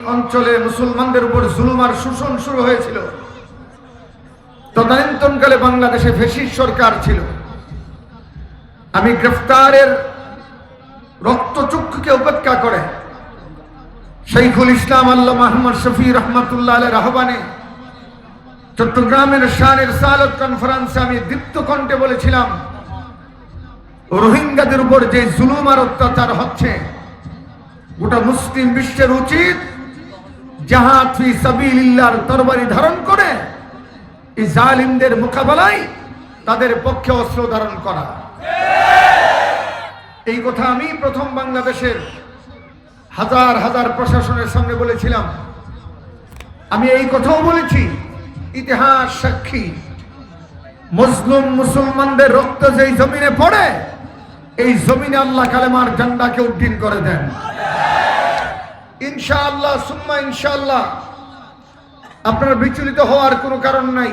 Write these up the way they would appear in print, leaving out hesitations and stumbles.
অঞ্চলে মুসলমানদের উপর জুলুম আর শোষণ শুরু হয়েছিল। তদানীন্তনকালে বাংলাদেশে ফ্যাসিস্ট সরকার ছিল। আমি গ্রেফতারের রক্তচক্ষুকে উপেক্ষা করে শৈখুল ইসলাম আল্লামা আহমদ শফি রহমাতুল্লাহ আলাইহির আহ্বানে চট্টগ্রামের শানে রিসালাত কনফারেন্সে আমি দীপ্ত কণ্ঠে বলেছিলাম, রোহিঙ্গাদের উপর যে জুলুম আর অত্যাচার হচ্ছে, গোটা মুসলিম বিশ্বের উচিত জিহাদ ফি সাবিলিল্লাহর তরবারি ধারণ করে এই জালিমদের মোকাবেলায় তাদের পক্ষে অস্ত্র ধারণ করা। এই কথা আমি প্রথম বাংলাদেশের হাজার হাজার প্রশাসনের সামনে বলেছিলাম। আমি এই কথাও বলেছি, ইতিহাস সাক্ষী, মুসলিম মুসলমানদের রক্ত যেই জমিনে পড়ে, এই জমিনে আল্লাহ কালেমার ঝান্ডাকে উড্ডীন করে দেন। ইনশাআল্লাহ সুম্মা ইনশাআল্লাহ আপনার বিচলিত হওয়ার কোনো কারণ নাই।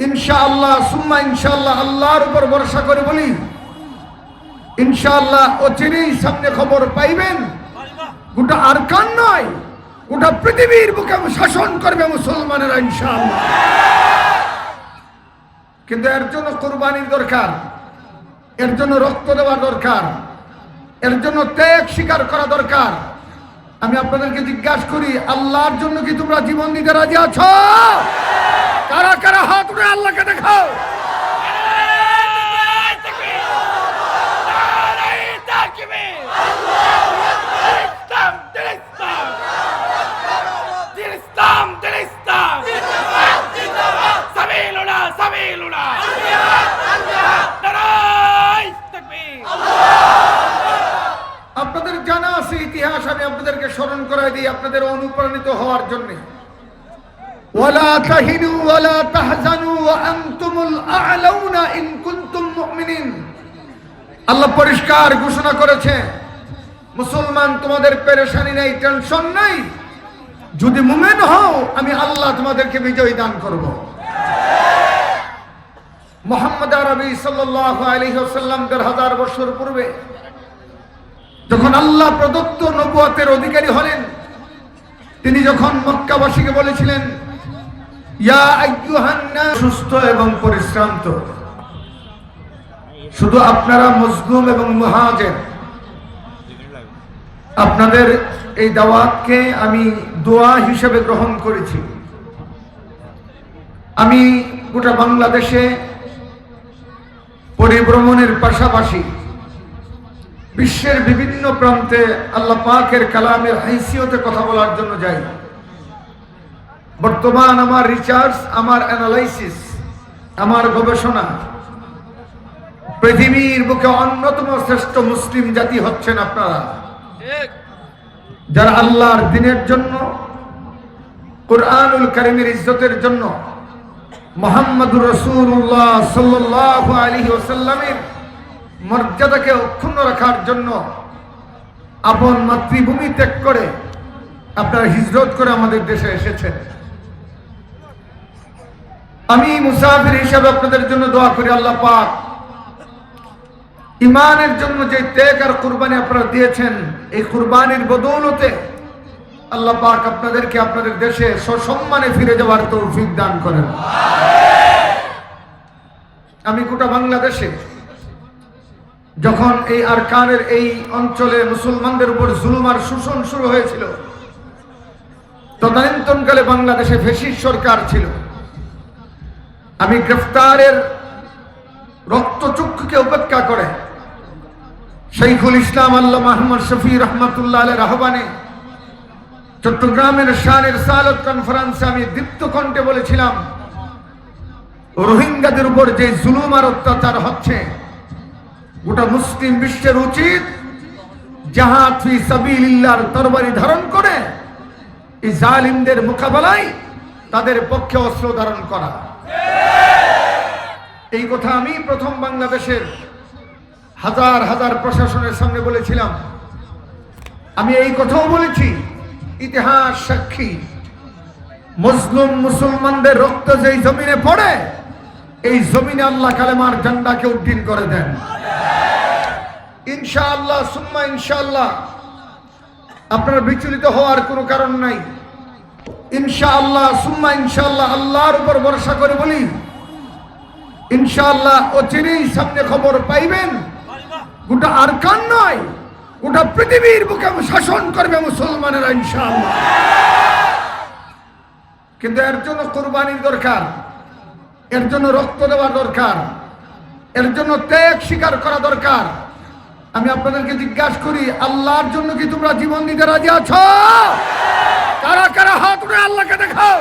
ইনশাআল্লাহ সুম্মা ইনশাআল্লাহ আল্লাহর উপর ভরসা করে বলি, ইনশাআল্লাহ অচিরেই সামনে খবর পাইবেন, গোটা আরকান নয়, গোটা পৃথিবীর বুকে শাসন করবে মুসলমানেরা ইনশাআল্লাহ। কিন্তু এর জন্য কুরবানির দরকার, এর জন্য রক্ত দেওয়ার দরকার, এর জন্য ত্যাগ স্বীকার করা দরকার। আমি আপনাদেরকে জিজ্ঞাসা করি, আল্লাহর জন্য কি তোমরা জীবন দিতে রাজি আছো? কারা কারা হাত উঠে আল্লাহকে দেখাও। আপনাদের জানা আছে ইতিহাস, আমি আপনাদেরকে স্মরণ করাই দিই আপনাদের অনুপ্রাণিত হওয়ার জন্য। ওয়ালা তাহিনু ওয়ালা তাহজানু ওয়া আনতুমুল আ'লাউনা ইন কুনতুম মুমিনিন। আল্লাহ পরিষ্কার ঘোষণা করেছে, মুসলমান তোমাদের পেরেশানি নাই, টেনশন নাই, যদি মুমিন হও আমি আল্লাহ তোমাদেরকে বিজয় দান করব। মুহাম্মদ আরবি সাল্লাল্লাহু আলাইহি ওয়াসাল্লাম ১৫০০ বছর পূর্বে যখন আল্লাহ প্রদত্ত নবুয়তের অধিকারী হলেন, তিনি যখন মক্কাবাসীকে বলেছিলেন, ইয়া আইয়ুহান নাস, সুস্থ এবং পরিশ্রান্ত, শুধু আপনারা মজলুম এবং মুহাজির, আপনাদের এই দাওয়াতকে আমি দোয়া হিসেবে গ্রহণ করেছি। আমি গোটা বাংলাদেশে পরিভ্রমণের পাশাপাশি বিশ্বের বিভিন্ন প্রান্তে আল্লাহ পাকের কালামের হাইসিয়তে কথা বলার জন্য যাই। বর্তমান আমার রিসার্চ, আমার অ্যানালাইসিস, আমার গবেষণা, পৃথিবীর বুকে অন্যতম শ্রেষ্ঠ মুসলিম জাতি হচ্ছেন আপনারা, যারা আল্লাহর দ্বীনের জন্য, কুরআনুল কারীমের ইজ্জতের জন্য, মুহাম্মদুর রাসূলুল্লাহ সাল্লাল্লাহু আলাইহি ওয়াসাল্লামের মর্যাদাকে অক্ষুণ্ণ রাখার জন্য আপন মাতৃভূমি ত্যাগ করে আপনারা হিজরত করে আমাদের দেশে এসেছেন। আমি মুসাফির হিসাবে আপনাদের জন্য দোয়া করি, আল্লাহ পাক ইমানের জন্য যে ত্যাগ আর কুরবানি আপনারা দিয়েছেন, এই কুরবানির বদৌলতে আল্লাহ পাক আপনাদেরকে আপনাদের দেশে সসম্মানে ফিরে যাওয়ার তৌফিক দান করেন। আমি গোটা বাংলাদেশে যখন এই আরকানের এই অঞ্চলে মুসলমানদের উপর জুলুম আর শোষণ শুরু হয়েছিল, তদানীন্তনকালে বাংলাদেশে ফ্যাসিস্ট সরকার ছিল। আমি গ্রেফতারের রক্তচক্ষুকে উপেক্ষা করে শৈখুল ইসলাম আল্লামা আহমদ শফি রহমাতুল্লাহ আলাইহির আহ্বানে চট্টগ্রামের শানে রিসালাত কনফারেন্সে আমি দীপ্ত কণ্ঠে বলেছিলাম, রোহিঙ্গাদের উপর যে জুলুম আর অত্যাচার হচ্ছে, গোটা মুসলিম বিশ্বের উচিত জিহাদ ফি সাবিলিল্লাহর তরবারি ধারণ করে এই জালিমদের মোকাবেলায় তাদের পক্ষে অস্ত্র ধারণ করা। এই কথা আমি প্রথম বাংলাদেশের হাজার হাজার প্রশাসনের সামনে বলেছিলাম। আমি এই কথাও বলেছি, ইতিহাস সাক্ষী, মুসলিম মুসলমানদের রক্ত যেই জমিনে পড়ে, এই জমিনে আল্লাহ কালেমার ঝান্ডাকে উড্ডীন করে দেন। ইনশাআল্লাহ সুম্মা ইনশাআল্লাহ আপনারা বিচলিত হওয়ার কোনো কারণ নাই। ইনশাআল্লাহ সুম্মা ইনশাআল্লাহ আল্লাহর উপর ভরসা করে বলি, ইনশাআল্লাহ অচিরেই সামনে খবর পাইবেন গোটা আরকান নয়, গোটা পৃথিবীর বুকে শাসন করবে মুসলমানেরা ইনশাআল্লাহ। কিন্তু এর জন্য কুরবানির দরকার, এর জন্য রক্ত দেওয়া দরকার, এর জন্য ত্যাগ স্বীকার করা দরকার। আমি আপনাদেরকে জিজ্ঞাসা করি, আল্লাহর জন্য কি তোমরা জীবন দিতে রাজি আছো? কারা কারা হাত উঠে আল্লাহকে দেখাও।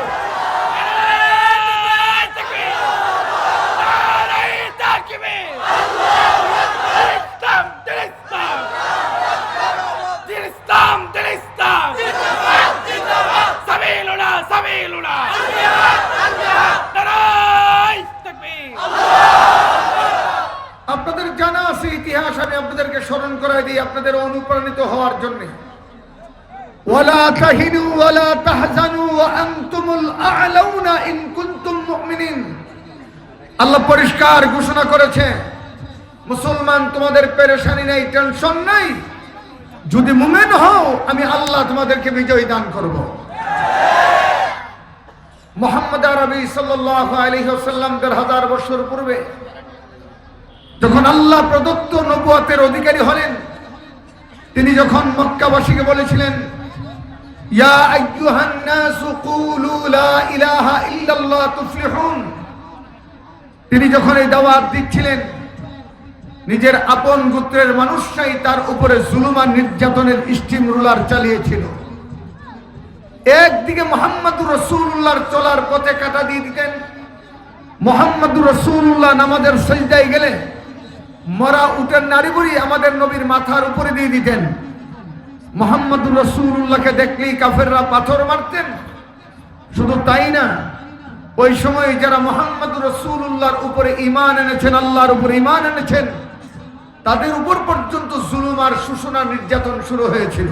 আপনাদের জানা আছে ইতিহাস, আমি আপনাদেরকে স্মরণ করাই দিই আপনাদের অনুপ্রাণিত হওয়ার জন্য। ওয়ালা তাহিনু ওয়ালা তাহজানু ওয়া আনতুমুল আ'লাউনা ইন কুনতুম মুমিনিন। আল্লাহ পরিষ্কার ঘোষণা করেছে, মুসলমান তোমাদের পেরেশানি নাই, টেনশন নাই, যদি মুমিন হও আমি আল্লাহ তোমাদেরকে বিজয় দান করব। মুহাম্মদ আরবি সাল্লাল্লাহু আলাইহি ওয়াসাল্লাম ১৫০০ বছর পূর্বে যখন আল্লাহ প্রদত্ত নবুয়তের অধিকারী হলেন, তিনি যখন মক্কাবাসীকে বলেছিলেন, ইয়া আইয়ুহান নাসু কুলু লা ইলাহা ইল্লাল্লাহ তুফলিহুন, তিনি যখন এই দাওয়াত দিচ্ছিলেন, নিজের আপন গোত্রের মানুষরাই তার উপরে জুলুম আর নির্যাতনের স্টিম রুলার চালিয়েছিল। একদিকে মুহাম্মদুর রাসূলুল্লাহর চলার পথে কাটা দিয়ে দিতেন, মুহাম্মদুর রাসূলুল্লাহ নামাজের সিজদায় গেলে মরা উটের নাড়ি বুড়ি আমাদের নবীর মাথার উপরে দিয়ে দিতেন। মুহাম্মদুর রাসূলুল্লাহকে দেখলেই কাফেররা পাথর মারতেন। শুধু তাই না, ওই সময় যারা মুহাম্মদুর রাসূলুল্লাহর উপরে ঈমান এনেছেন, আল্লাহর উপরে ঈমান এনেছেন, তাদের উপর পর্যন্ত জুলুম আর শোষণ আর নির্যাতন শুরু হয়েছিল।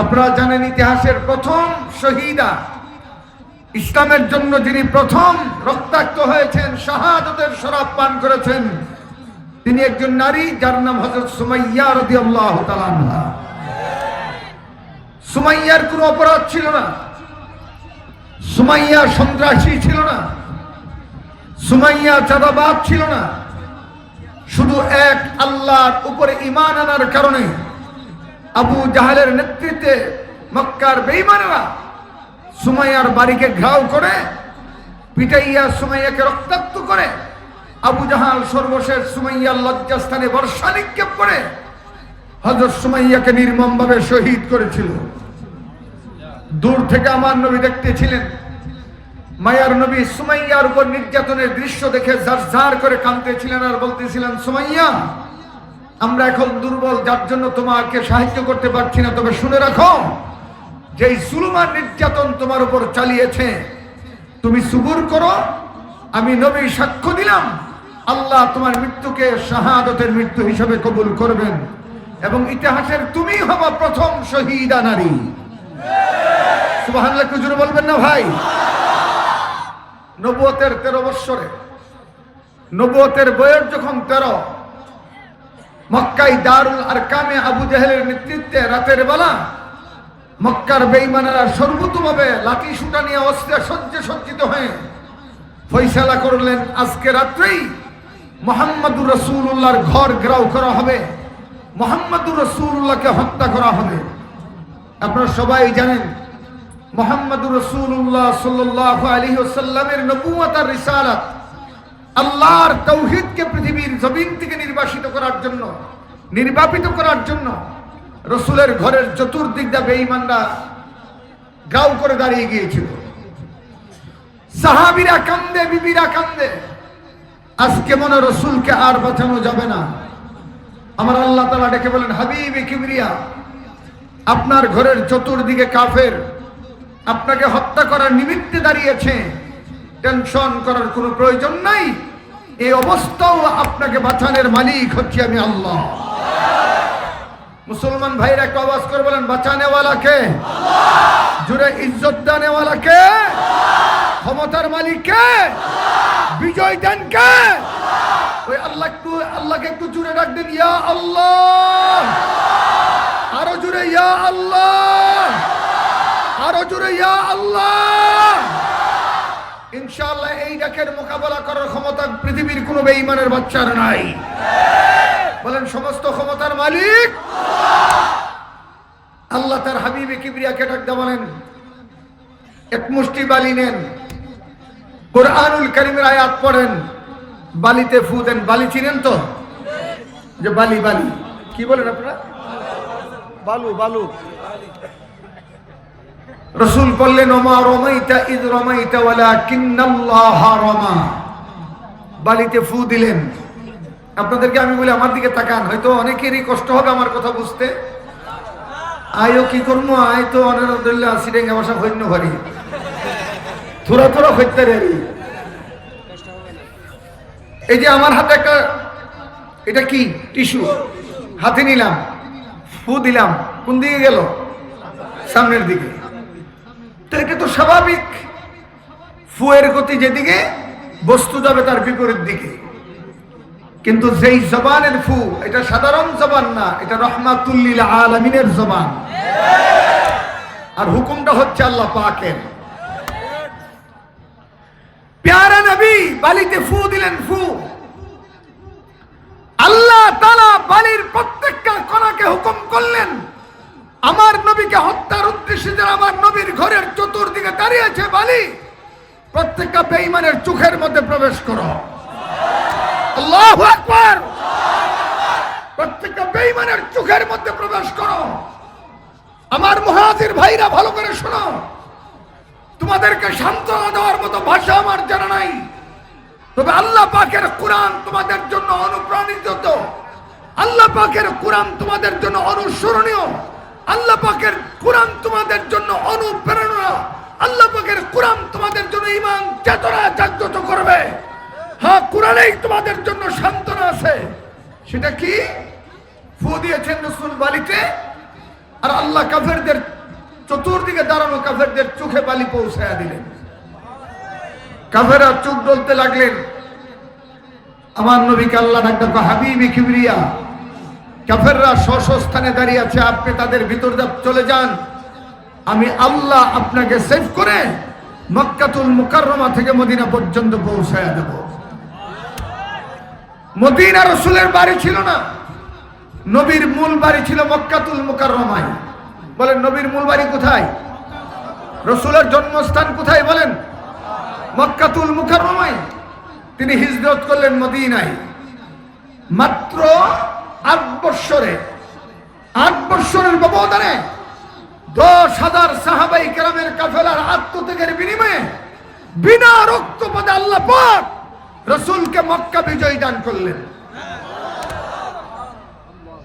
আপনারা জানেন ইতিহাসের প্রথম শহীদা, ইসলামের জন্য যিনি প্রথম রক্তাক্ত হয়েছেন, শাহাদাতের শরাব পান করেছেন, তিনি একজন নারী যার নাম হযরত সুমাইয়া রাদিয়াল্লাহু তাআলা আনহা। সুমাইয়ার কোনো অপরাধ ছিল না, সুমাইয়া সন্ত্রাসী ছিল না, সুমাইয়া চাঁদাবাজ ছিল না। শুধু এক আল্লাহর উপরে ঈমান আনার কারণে আবু জাহেলের নেতৃত্বে মক্কার বেঈমানেরা সুমাইয়ার বাড়িকে ঘেরাও করে পিটাইয়া সুমাইয়াকে রক্তাক্ত করে আবু জাহাল সর্বশেষ সুমাইয়ার লজ্জাস্থানে বর্ষা নিক্ষেপ করে হযরত সুমাইয়াকে নির্মমভাবে শহীদ করেছিল। দূর থেকে আমার নবী দেখতেছিলেন, মায়ার নবী সুমাইয়ার উপর নির্যাতনের দৃশ্য দেখে জারজার করে কাঁদতেছিলেন আর বলতেছিলেন, সুমাইয়া, আমরা এখন দুর্বল, যার জন্য তোমাকে সাহায্য করতে পারছি না, তবে শুনে রাখো, যে জুলুম আর নির্যাতন তোমার উপর চালিয়েছে, তুমি সবুর করো, আমি নবী সাক্ষ্য দিলাম আল্লাহ তোমার মৃত্যুকে শাহাদাতের মৃত্যু হিসেবে কবুল করবেন এবং ইতিহাসের তুমি হবা প্রথম শহীদা নারী। সুবহানাল্লাহ, জোরে বলবেন না ভাই? নবুয়তের 13 বৎসরে, নবুয়তের বয়স যখন 13, মক্কায় দারুল আরকামে আবু জাহেলের নেতৃত্বে রাতের বেলা মক্কার বেঈমানেরা সর্বতোভাবে লাঠি সুটা নিয়ে অস্ত্রে সজ্জিত হয়ে ফয়সালা করলেন, আজকে রাত্রেই মুহাম্মদুর রাসূলুল্লাহর ঘর ঘেরাও করা হবে, মুহাম্মদুর রাসূলুল্লাহকে হত্যা করা হবে। আপনারা সবাই জানেন মুহাম্মদুর রাসূলুল্লাহ সাল্লাল্লাহু আলাইহি ওয়াসাল্লামের নবুয়ত আর রিসালাত, আল্লাহর তাওহীদকে পৃথিবীর জমিন থেকে নির্বাসিত করার জন্য, নির্বাপিত করার জন্য রাসূলের ঘরের চতুর্দিক দিয়ে বেঈমানরা গাও করে দাঁড়িয়ে গিয়েছিল। সাহাবীরা কান্দে, বিবিরা কান্দে, আজকে মনে রাসূলকে আর বাঁচানো যাবে না। আমার আল্লাহ তাআলা ডেকে বলেন, হাবিবে কিবরিয়া, আপনার ঘরের চতুর্দিকে কাফের আপনাকে হত্যা করার নিমিত্তে দাঁড়িয়েছে, টেনশন করার কোনো প্রয়োজন নাই, এই অবস্থাও আপনাকে বাঁচানোর মালিক হচ্ছি আমি আল্লাহ। মুসলমান ভাইরা একটা আওয়াজ করে বলেন, বাঁচানেওয়ালা কে? জোরে ইজ্জত দানেওয়ালা কে? ক্ষমতার মালিক কে? বিজয় দেন কে? ওই আল্লাহকে একটু জোরে ডাক দিন, ইয়া আল্লাহ। আরো জোরে ইয়া আল্লাহ, আরো জোরে ইয়া আল্লাহ। ইনশাআল্লাহ এই ডাকের মোকাবেলা করার ক্ষমতা পৃথিবীর কোনো বেঈমানের বাচ্চার নাই। বলেন সমস্ত ক্ষমতার মালিক আল্লাহ। তার হাবিবে কিবরিয়াকে ডাকতে বলেন এক মুষ্টি বালি নেন, কোরআনুল কারীমের আয়াত পড়েন, বালিতে ফু দেন। বালি চিনেন তো? যে বালি, বালি কি বলেন আপনারা? বালু, বালু। রাসূল বললেন ওমা রমাইতা ইয রমাইতা ওয়ালাকিন্নাল্লাহ রমা। বালিতে ফু দিলেন। আপনাদেরকে আমি বলি আমার দিকে তাকান, হয়তো অনেকেরই কষ্ট হবে আমার কথা বুঝতে। আয়ও কি করবো, আয় তো অনারদুল্লাহ সিডেঙ্গা ভাষা হইন্য ভারি থোড়া থোড়া হইতে রে। এই যে আমার হাতে একটা, এটা কি টিস্যু হাতে নিলাম, ফু দিলাম, কোন দিকে গেল? সামনের দিকে। তো এটা তো স্বাভাবিক, ফুয়ের গতি যেদিকে বস্তু যাবে তার বিপরীত দিকে। কিন্তু যেই জবানের ফু, এটা সাধারণ জবান না, এটা রহমাতুল লিল আলামিনের জবান। আর হুকুমটা হচ্ছে আল্লাহ পাকের। প্যারা নবী বালিতে ফু দিলেন, ফু। আল্লাহ তাআলা বালির প্রত্যেকটা কণাকে হুকুম করলেন আমার নবীকে হত্যার উদ্দেশ্যে যারা আমার নবীর ঘরের চতুর্দিকে দাঁড়িয়ে আছে, বালি প্রত্যেকটা বেঈমানের চোখের মধ্যে প্রবেশ করো। আল্লাহু আকবার। প্রত্যেকটা বেঈমানের চোখের মধ্যে প্রবেশ করো। আমার মুহাজির ভাইরা ভালো করে শোনো, তোমাদেরকে সান্ত্বনা দেওয়ার মতো ভাষা আমার জানা নাই, তবে আল্লাহ পাকের কোরআন তোমাদের জন্য অনুপ্রাণিত। আল্লাহ পাকের কোরআন তোমাদের জন্য অনুসরণীয়। আল্লাহ পাকের কোরআন তোমাদের জন্য অনুপ্রেরণা। আল্লাহ পাকের কোরআন তোমাদের জন্য ঈমান চেতনা জাগ্রত করবে। হ্যাঁ, কোরআনেই তোমাদের জন্য সান্ত্বনা আছে। সেটা কি? ফু দিয়েছেন রাসূল বালিতে, আর আল্লাহ কাফেরদের চতুর্দিকে দাঁড়ানো কাফেরদের চোখে বালি পৌঁছায়া দিলেন। কাফেররা চোখ ডলতে লাগলেন। আমার নবীকে আল্লাহ ডাকতে হাবিবি কিবরিয়া। কাফেররা স্থানে দাঁড়িয়ে আছে, আপনি তাদের ভিতর চলে যান, আমি আল্লাহ আপনাকে সেভ করে মক্কাতুল মুকাররমা থেকে মদিনা পর্যন্ত পৌঁছায়া দেব। মদিনা রাসূলের বাড়ি ছিল না, নবীর মূল বাড়ি ছিল মক্কাতুল মুকাররমায়। বলেন নবীর মূল বাড়ি কোথায়? রাসূলের জন্মস্থান কোথায় বলেন? মক্কাতুল মুকাররমায়। তিনি হিজরত করলেন মদিনায়। মাত্র 8 বৎসরের ব্যবধানে 10,000 সাহাবাই কেরামের কাফেলার আত্মত্যাগের বিনিময়ে বিনা রক্তপাতে আল্লাহ পাক রাসূলকে মক্কা বিজয় দান করলেন।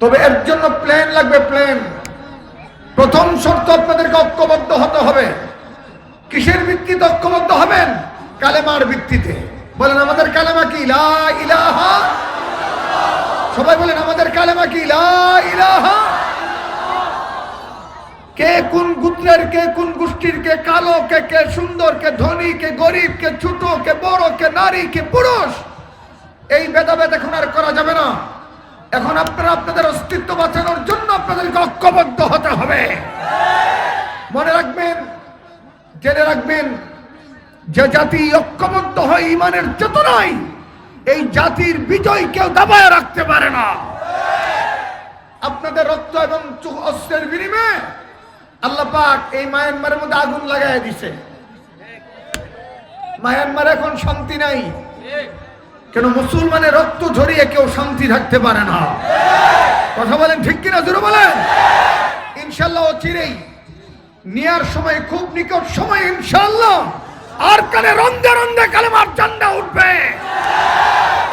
তবে এর জন্য প্ল্যান লাগবে, প্ল্যান। প্রথম শর্ত আপনাদেরকে ঐক্যবদ্ধ হতে হবে। কিসের ভিত্তিতে ঐক্যবদ্ধ হবেন? কালেমার ভিত্তিতে। বলেন আমাদের কালেমা কি? লা ইলাহা। সবাই বলেন আমাদের কালেমা কি? লা ইলাহা। কে কোন গোত্রের, কে কোন গোষ্ঠীর, কে কালো, কে সুন্দর, কে ধনী, কে গরিব, কে ছোট, কে বড়, কে নারী, কে পুরুষ, এই ভেদাভেদ এখন আর করা যাবে না। এখন আপনারা আপনাদের অস্তিত্ব বাঁচানোর জন্য আপনাদেরকে ঐক্যবদ্ধ হতে হবে। মনে রাখবেন, জেনে রাখবেন, যে জাতি ঐক্যবদ্ধ হয় ঈমানের চেতনায়, এই জাতির বিজয় কেউ দাবায় রাখতে পারে না। আপনাদের রক্ত এবং অস্ত্রের বিনিময়ে আল্লাহ পাক এই মায়ানমারের মধ্যে আগুন লাগাই দিছে। মায়ানমারে এখন শান্তি নাই। কেন? মুসলমানের রক্ত ঝরিয়ে কেউ শান্তি থাকতে পারে না। কথা বলেন ঠিক কিনা? জোরে বলেন। ইনশাআল্লাহ অচিরেই, নেয়ার সময় খুব নিকট সময় ইনশাআল্লাহ আর কানে রন্দে রন্দে কালেমার ঝান্ডা উঠবে।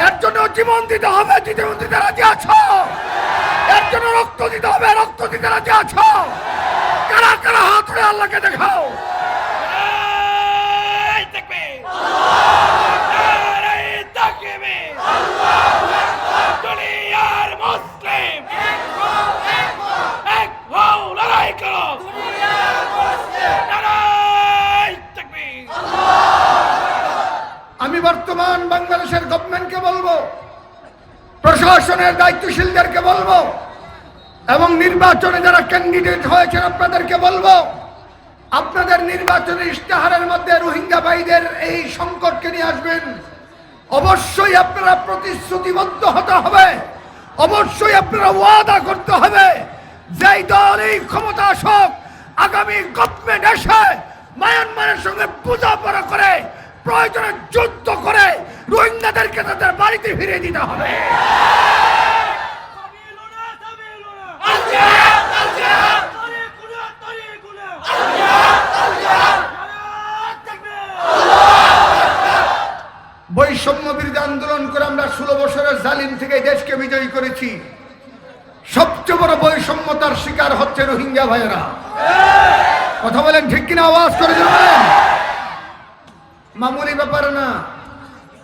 এর জন্য জীবন দিতে হবে, জীবন দিতে রাজি আছো? এর জন্য রক্ত দিতে হবে, রক্ত দিতে রাজি আছো? কারা কারা হাত ধরে আল্লাহকে দেখাও। দুনিয়ার মুসলিম এক হও, লড়াই করো। আমি বর্তমান বাংলাদেশের গভর্নমেন্টকে বলবো, প্রশাসনের দায়িত্বশীলদেরকে বলবো, এবং নির্বাচনে যারা ক্যান্ডিডেট হয়েছেন আপনাদেরকে বলবো, আপনাদের নির্বাচনের ইশতেহারের মধ্যে রোহিঙ্গা ভাইদের এই সংকটকে নিয়ে আসবেন। অবশ্যই আপনারা প্রতিশ্রুতিবদ্ধ হতে হবে, অবশ্যই আপনারা ওয়াদা করতে হবে যেই দল এই ক্ষমতা আসুক, আগামী গভর্নমেন্ট এসে মায়ানমারের সঙ্গে বোঝাপড়া করে প্রয়োজনে যুদ্ধ করে রোহিঙ্গাদেরকে তাদের বাড়িতে ফিরিয়ে দিতে হবে। বৈষম্য বিরোধী আন্দোলন করে আমরা 16 বছরের জালিম থেকে দেশকে বিজয়ী করেছি। সবচেয়ে বড় বৈষম্যতার শিকার হচ্ছে রোহিঙ্গা ভাইয়েরা। কথা বলেন ঠিক কিনা? আওয়াজ করে বলেন। মামুলি ব্যাপার না।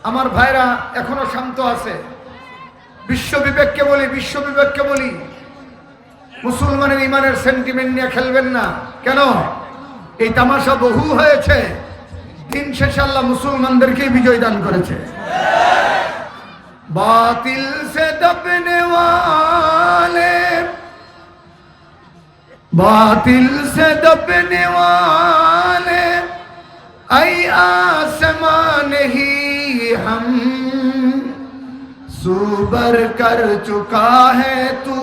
আমার ভাইরা এখনো শান্ত আছে। বিশ্ব বিবেককে বলি, মুসলমানের ইমানের সেন্টিমেন্ট নিয়ে খেলবেন না। কেন? এই তামাশা বহু হয়েছে, দিন শেষে আল্লাহ মুসলমানদেরকে বিজয় দান করেছে। বাতিল সে দবনে ওয়ালে, बातिल से दबने वाले ऐ आसमान ही हम सूबर कर चुका है तू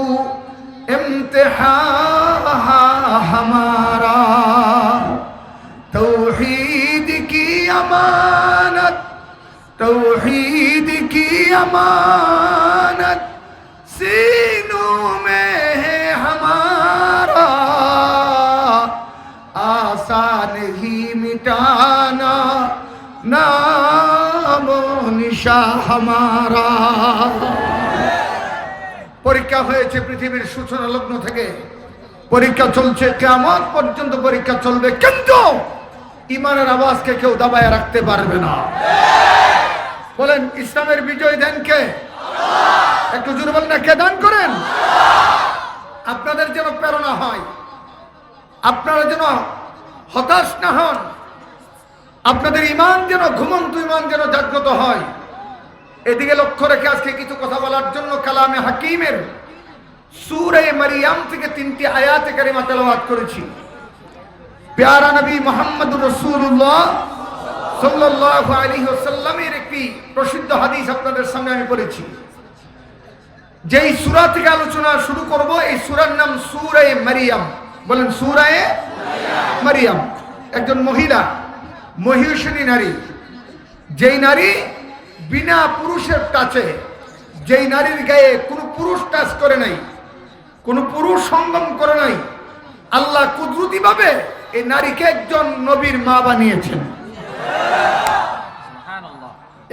इम्तिहान हमारा तौहीद की अमानत सीनों में है हमारा आसान ही मिटाना नाम निशा हमारा। পরীক্ষা হয়েছে পৃথিবীর সূচনা লগ্ন থেকে, পরীক্ষা চলছে কিয়ামত পর্যন্ত পরীক্ষা চলবে, কিন্তু ইমানের আওয়াজকে কেউ দাবায় রাখতে পারবে না। বলেন ইসলামের বিজয় দেন কে? একটু জোরে বলেন না, কে দান করেন? আপনাদের যেন প্রেরণা হয়, আপনারা যেন হতাশ না হন, আপনাদের ইমান যেন ঘুমন্ত ইমান যেন জাগ্রত হয়, এদিকে লক্ষ্য রেখে আজকে কিছু কথা বলার জন্য কালামে হাকিমের সূরা মারিয়াম থেকে 3টি আয়াতে কারিমা তেলাওয়াত করেছি। প্যারা নবী মুহাম্মদুর রাসূলুল্লাহ সাল্লাল্লাহু আলাইহি ওয়াসাল্লামের একটি প্রসিদ্ধ হাদিস আপনাদের সামনে আমি পড়েছি। যেই সূরা থেকে আলোচনা শুরু করব, এই সূরার নাম সূরা মারিয়াম। বলেন সূরা মারিয়াম। একজন মহিলা, মহিষিনী নারী, যেই নারী বিনা পুরুষের টাচে, যেই নারীর গায়ে কোনো পুরুষ টাচ করে নাই, কোনো পুরুষ সঙ্গম করে নাই, আল্লাহ কুদরতি ভাবে এই নারীকে একজন নবীর মা বানিয়েছেন।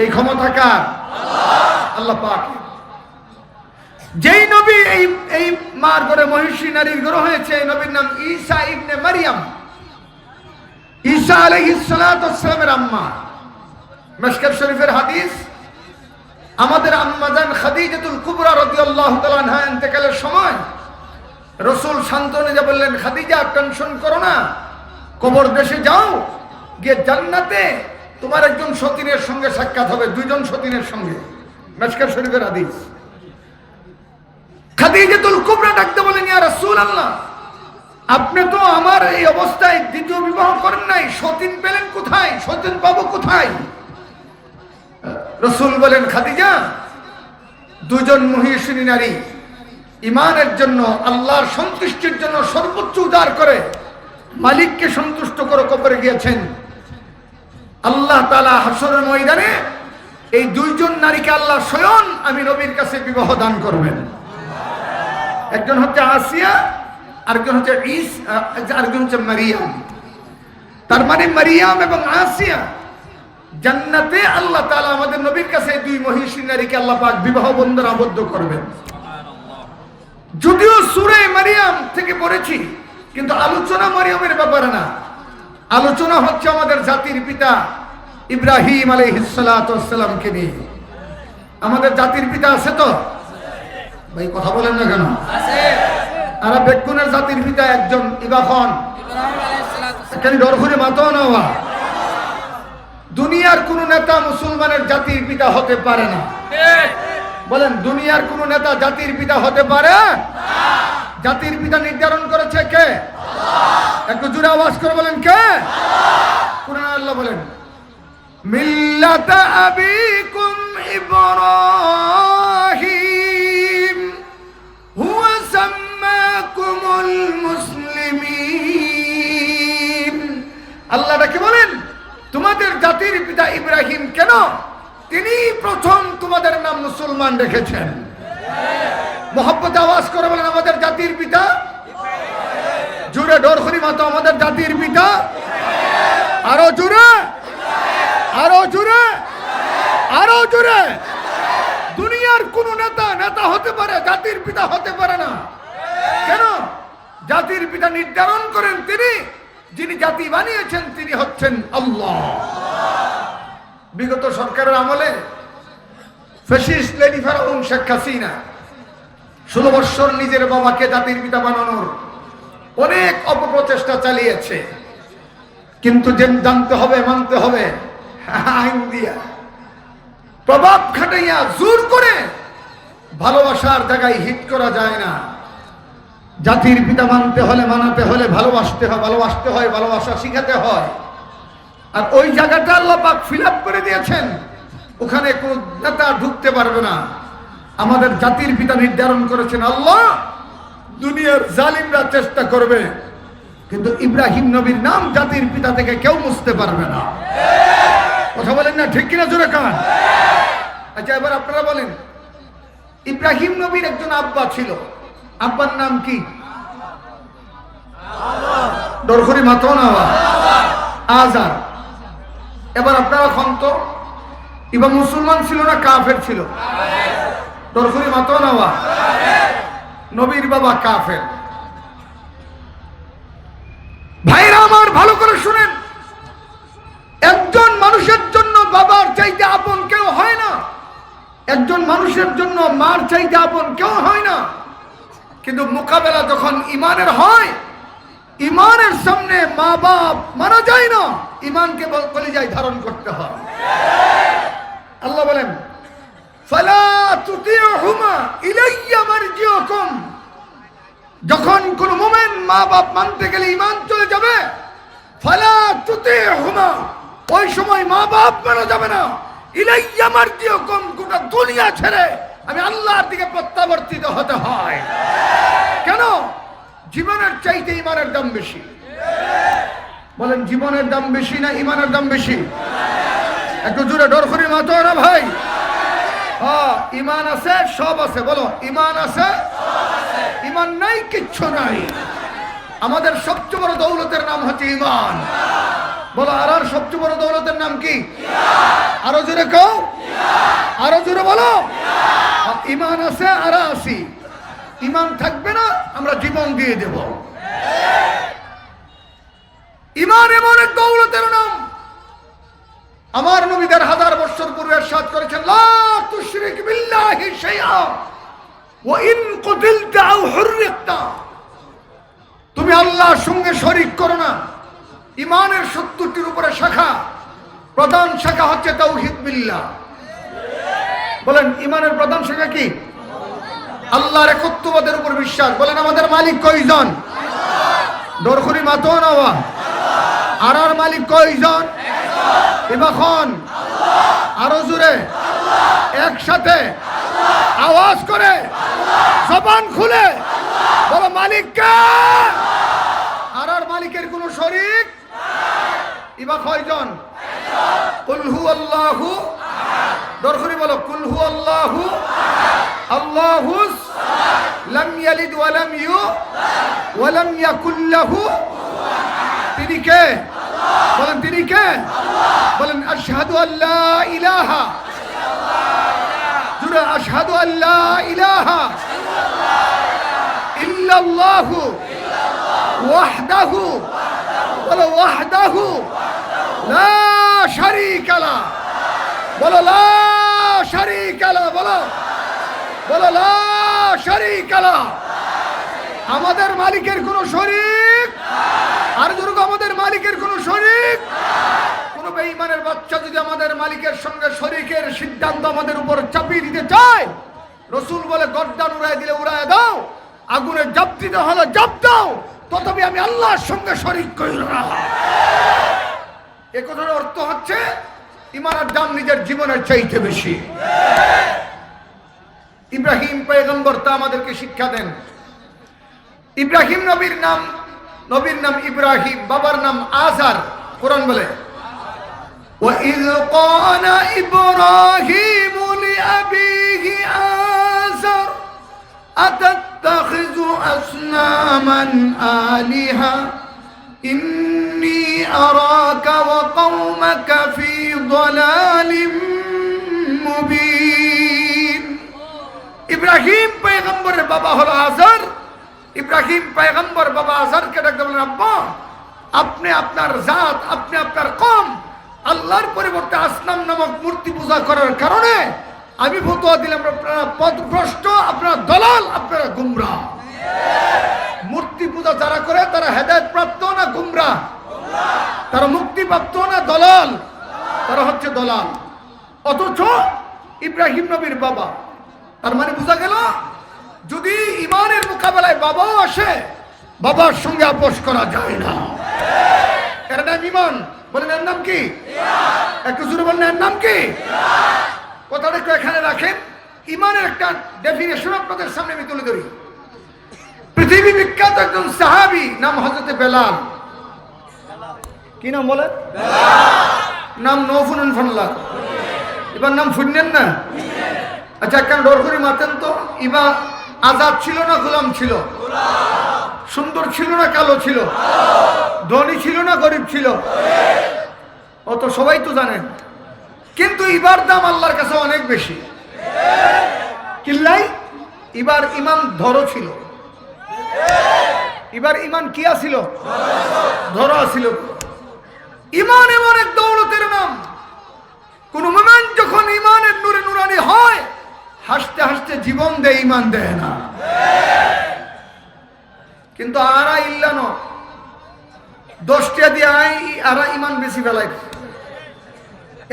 এই ক্ষমতা কার? আল্লাহ পাক। যেই নবী এই মার ঘরে মহিষী নারীর ঘর হয়েছে, এই নবীর নাম ঈসা ইবনে মারিয়াম। ঈসা আলাইহিস সালাতু ওয়াস সালামের আম্মা। মিশকাত শরীফের হাদিস, আমাদের আম্মা জান খাদিজাতুল কুবরা রাদিয়াল্লাহু তাআলা আনহা ইন্তেকালের সময় রাসূল সান্ত্বনা দিয়ে বললেন, খাদিজা টেনশন করো না, কবর দেশে যাও, গিয়ে জান্নাতে তোমার একজন সতীনের সঙ্গে সাক্ষাৎ হবে, দুইজন সতীনের সঙ্গে। মিশকাত শরীফের হাদিস। খাদিজাতুল কুবরা ডাকতে বলেন, ইয়া রাসূলুল্লাহ, আপনি তো আমার এই অবস্থায় দ্বিতীয় বিবাহ করেন নাই, সতীন পেলেন কোথায়? সতীন পাবো কোথায়? রাসূল বলেন, খাদিজা, দুজন মহিষিনী নারী ইমানের জন্য, আল্লাহর সন্তুষ্টির জন্য সর্বোচ্চ উদার করে মালিককে সন্তুষ্ট করে কবরে গিয়েছেন। আল্লাহ তাআলা হাসরের ময়দানে এই দুইজন নারীকে আল্লাহ স্বয়ং আমি নবীর কাছে বিবাহ দান করবেন। একজন হচ্ছে আসিয়া, আরেকজন হচ্ছে আরেকজন হচ্ছে মারিয়াম। তার মানে মারিয়াম এবং আসিয়া জান্নাতে আল্লাহ তাআলা আমাদের নবীর কাছে দুই মহিষী নারীকে আল্লাহ পাক বিবাহ বন্ধনে আবদ্ধ করবেন। যদিও সূরা মারিয়াম থেকে পড়েছি, কিন্তু আলোচনা মারিয়ামের ব্যাপারে না, আলোচনা হচ্ছে আমাদের জাতির পিতা ইব্রাহিম আলাইহিস সালাতু ওয়াস সালামকে নিয়ে। আমাদের জাতির পিতা আছে তো? ভাই কথা বলেন না কেন? আছে। আর বেকুনের জাতির পিতা একজন ইব্রাহিম আলাইহিস সালাতু ওয়াস সালাম। কেন ডর করে মাতো না হওয়া? দুনিয়ার কোন নেতা মুসলমানের জাতির পিতা হতে পারে না। বলেন দুনিয়ার কোন নেতা জাতির পিতা হতে পারে? জাতির পিতা নির্ধারণ করেছে কে? একটু জোরে আওয়াজ করে বলেন কে? কুরআন আল্লাহ বলেন মিল্লাতা আবিকুম ইব্রাহিম হুয়া সাম্মাকুমুল মুসলিমিন। আল্লাহ ডাকে বলেন তোমাদের জাতির পিতা ইব্রাহিম কেন? তিনি প্রথম তোমাদের নাম মুসলমান রেখেছেন। মোহাম্মদ আওয়াজ করে বলেন আমাদের জাতির পিতা। জোরে ডরখরি মাতা আমাদের জাতির পিতা। আরো জোরে, আরো জোরে, আরো জোরে। দুনিয়ার কোন নেতা নেতা হতে পারে, জাতির পিতা হতে পারে না। কেন? জাতির পিতা নির্ধারণ করেন তিনি, যিনি জাতি বানিয়েছেন তিনি হচ্ছেন আল্লাহ। বিগত সরকারের আমলে ফ্যাসিস্ট লেডি ফেরাউন শেখ হাসিনা 16 বছর নিজের বাবাকে জাতির পিতা বানানোর অনেক অপপ্রচেষ্টা চালিয়েছে, কিন্তু জানতে হবে, মানতে হবে আইন দিয়া প্রভাব খাটাইয়া জোর করে ভালোবাসার জায়গায় হিট করা যায় না। জাতির পিতা মানতে হলে, মানাতে হলে ভালোবাসতে হয়, ভালোবাসতে হয়, ভালোবাসা শিখাতে হয়। আর ওই জায়গাটা আল্লাহ পাক ফিল আপ করে দিয়েছেন, ওখানে কোন নেতা ঢুকতে পারবে না। আমাদের জাতির পিতা নির্ধারণ করেছেন আল্লাহ। দুনিয়ার জালিমরা চেষ্টা করবে, কিন্তু ইব্রাহিম নবীর নাম জাতির পিতা থেকে কেউ মুছতে পারবে না। কথা বলেন না ঠিক কিনা? জোরে কান। আচ্ছা এবার আপনারা বলেন ইব্রাহিম নবীর একজন আব্বা ছিল, আব্বার নাম কি? দরখরি মাথাও না আজার। এবার আপনারা খন্ত ইবা মুসলমান ছিল না কাফের ছিল? দরখরি মাথাও না নবীর বাবা কাফের। ভাইরা আমার ভালো করে শুনেন, একজন মানুষের জন্য বাবার চাইতে আপন কেউ হয় না, একজন মানুষের জন্য মার চাইতে আপন কেউ হয় না। কিন্তু মোকাবেলা যখন ইমানের হয়, ইমানের সামনে মা বাপ মানা যায় না, ইমানকে কলিজায় ধারণ করতে হয়। আল্লাহ বলেন ফালা তুতিউহুমা ইলাইয়া মারজিউকুম। যখন কোন মুমিন মা বাপ মানতে গেলে ইমান চলে যাবে, ফালা তুতিউহুমা, ওই সময় মা বাপ মানা যাবে না। ইলাইয়া মারজিউকুম, গোটা দুনিয়া ছেড়ে আমি আল্লাহর দিকে প্রত্যাবর্তিত হতে হয়। কেন? জীবনের চাইতে ইমানের দাম বেশি। বলেন জীবনের দাম বেশি না ইমানের দাম বেশি? একটু জোরে ডরখরি মাতো না ভাই। ইমান আছে, সব আছে। বলো ইমান আছে, ইমান নাই কিচ্ছু নাই। আমাদের সবচেয়ে বড় দৌলতের নাম হচ্ছে ইমান। বলো আর সবচেয়ে বড় দৌলতের নাম কি? আরো জোরে কও, আরো জোরে বলো। ইমান আছে আর আসি, ইমান থাকবে না আমরা জীবন দিয়ে দেব। ইমান এমন এক দৌলতের নাম, আমার নবীদের 1000 বছর পূর্বে ইরশাদ করেছেন লা তুশরিক বিল্লাহি শাইআ ওয়া ইন কুতিলতা আও হুররিকতা। তুমি আল্লাহর সঙ্গে শরীক করো না। ইমানের 70টির উপরে শাখা, প্রধান শাখা হচ্ছে তাওহীদ বিল্লাহ। বলেন ইমানের প্রধান শাখা কি? আল্লাহর একত্ববাদের উপর বিশ্বাস। বলেন আমাদের মালিক কয়জন? দরখরি মাতো নাওয়া আর মালিক কয়জন? ইবাখন আরো জোরে একসাথে আওয়াজ করে জবান খুলে বলো মালিক কে? আর মালিকের কোন শরীক? ইবা কয়জন? কুল হু আল্লাহু, দরখরি বলো কুল হু আল্লাহু আল্লাহুস লাম ইয়ালিদ ওয়া লাম ওয়া লাম ইয়াকুল লাহু। তিনি কে? বলেন তিনি কে? বলেন আশহাদু আল্লা ইলাহা, জোরে আশহাদু আল্লা ইলাহা ইল্লাল্লাহু ওয়াহদাহু, বলো ওয়াহদাহু লা শারীকা লা, বলো লা শারীকা লা, বলো বলো লা শারীকা লা। আমাদের মালিকের কোন শরীক? আর জোরে আমাদের মালিকের কোন শরীক? কোন বেঈমানের বাচ্চা যদি আমাদের মালিকের সঙ্গে শরীকের সিদ্ধান্ত আমাদের উপর চাপিয়ে দিতে চায়, রসুল বলে গর্দান উড়াই দিলে উড়াই দাও, আগুনে জাপ দিতে হলে জাপ দাও, তথাপি আমি আল্লাহর সঙ্গে শরীক করি না। এ কথার অর্থ হচ্ছে ইমানের দাম নিজের জীবনের চাইতে বেশি। ইব্রাহিম পয়গম্বর তা আমাদেরকে শিক্ষা দেন। ইব্রাহিম নবীর নাম ইব্রাহিম, বাবার নাম আজার। কোরআন বলে وَإِذْ قَالَ إِبْرَاهِيمُ لِأَبِيهِ آزَرَ أَتَتَّخِذُ أَصْنَامًا آلِهَةً إِنِّي أَرَاكَ وَقَوْمَكَ فِي ضَلَالٍ مُبِينٍ। ইব্রাহিম পয়গম্বরের বাবা হলো আজার। ইব্রাহিম পয়গম্বর বাবা আজারকে ডাকতে বলেন, আব্বা আপনি আপনার জাত, আপনি আপনার কওম আল্লাহর পরিবর্তে আসনাম নামক মূর্তি পূজা করার কারণে আমি ফতোয়া দিলাম আপনারা পথভ্রষ্ট, আপনারা দলাল, আপনারা গুমরাহ। মূর্তি পূজা যারা করে তারা হেদায়েত প্রাপ্ত না গুমরাহ? তারা মুক্তি প্রাপ্ত না দলাল? তারা হচ্ছে দলাল। অথচ ইব্রাহিম নবীর বাবা, তার মানে বোঝা গেল যদি ইমানের মোকাবেলায় বাবাও আসে, বাবার সঙ্গে আপোষ করা যায় না। এর নাম ইমান। বলেন এর নাম কি? একটু জোরে বলেন এর নাম কি? কথাটা একটু এখানে রাখেন। ইমানের একটা ডেফিনেশন আপনাদের সামনে আমি তুলে ধরি। পৃথিবী বিখ্যাত একজন সাহাবী, নাম হযরতে বেলাল। কি নাম বলেন? নাম নৌফুন ফাল্লাহ। এবার নাম শুনলেন না? আচ্ছা একখান ডর করে মাতেন তো, ইবা আজাদ ছিল না গোলাম ছিল? সুন্দর ছিল না কালো ছিল? ধনী ছিল না গরিব ছিল? অত সবাই তো জানেন। কিন্তু ইবার দাম আল্লাহর কাছে অনেক বেশি। কিল্লাই ইবার ইমান ধরো ছিল। এবার ইমান কি আছিল? ধরা ছিল। ইমান এমন এক দৌলতের নাম, কোন মুমিন যখন ইমানের নূরে নুরানি হয় হাসতে হাসতে জীবন দেয়, ইমান দেয় না। কিন্তু আরা ইল্লানো 10 টাকা দিয়ে আরা ইমান বেশি ফেলাই।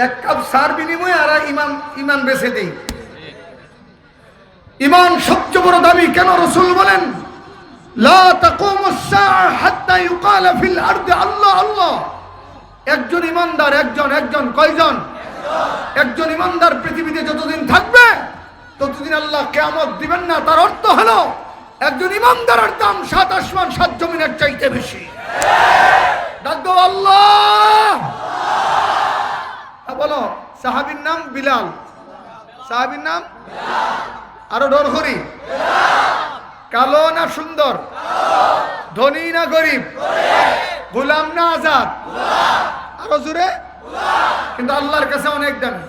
এক কাপ সার বিনিময়ে আরা ইমান বেশি দেই। ইমান সবচেয়ে বড় দাবি। কেন রাসূল বলেন লা তাকুমুস সাআ হাত্তা ইউকালা ফিল আরদি আল্লাহ আল্লাহ। একজন ইমানদার, একজন কয়জন? একজন ইমানদার পৃথিবীতে যতদিন থাকবে ততদিন আল্লাহ কিয়ামত দিবেন না। তার অর্থ হলো একজন ইমানদারের দাম 7 আসমান 7 জমিনের চাইতে বেশি। ডাক দাও আল্লাহ। বলো সাহাবীর নাম বিলাল। সাহাবীর নাম আরো ডর করি। কালো না সুন্দর? ধনী না গরিব? গোলাম না আজাদ? আরো জোরে। কিন্তু আল্লাহর কাছে অনেক দামি।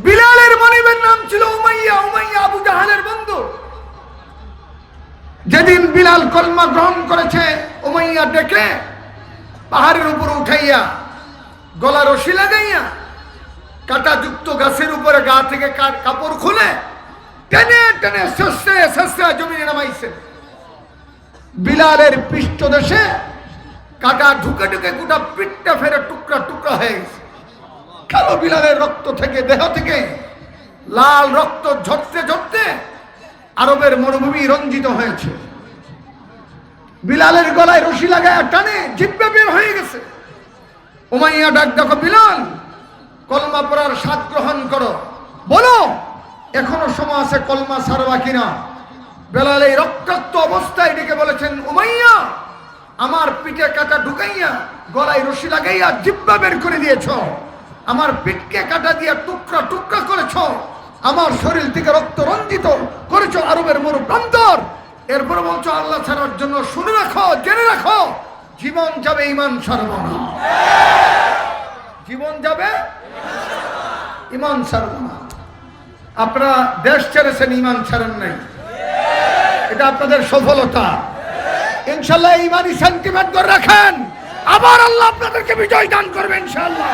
বিলালের মনিবের নাম ছিল উমাইয়া। উমাইয়া আবু জাহালের বন্ধু। যেদিন বিলাল কলমা গ্রহণ করেছে, উমাইয়া ডেকে পাহাড়ের উপর উঠাইয়া গলা রশি লাগাইয়া কাটা যুক্ত গাছের উপরে গা থেকে কাপড় খুলে টেনে টেনে শেষে জমিনে নামাইছে। বিলালের পৃষ্ঠদেশে কাটা ঢুকে ঢুকে গোটা পিঠটা ফেরে টুকরা টুকরা হয়ে গেছে। কালো বিলালের রক্ত থেকে, দেহ থেকে লাল রক্ত ঝরতে ঝরতে আরবের মরুভূমি রঞ্জিত হয়েছে। বিলালের গলায় রশি লাগায় টানে জিহ্বা বের হয়ে গেছে। উমাইয়া ডাক দেখো বিলাল, কলমা পড়ার স্বাদ গ্রহণ করো, বলো এখনো সময় আছে কলমা ছাড়বা কিনা। বেলাল এই রক্তাক্ত অবস্থায় ডেকে বলেছেন, উমাইয়া আমার পিঠে কাটা ঢুকাইয়া গলায় রশি লাগাইয়া জিহ্বা বের করে দিয়েছ, আমার পিঠকে কাটা দিয়া টুকরা টুকরা করেছ, আমার শরীর থেকে রক্ত রঞ্জিত করেছ আরবের মরু প্রান্তর। এরপরে বলছো আল্লাহ ছাড়ার জন্য। শুনে রাখো, জেনে রাখো, জীবন যাবে ইমান ছাড়ব না। জীবন যাবে, ইমান ছাড়ব না। আপনারা দেশ ছেড়েছেন, ইমান ছাড়েন নাই, এটা আপনাদের সফলতা। ইনশাল্লাহ ইমানি সেন্টিমেন্ট করে রাখেন, আবার আল্লাহ আপনাদেরকে বিজয় দান করবেন ইনশাআল্লাহ।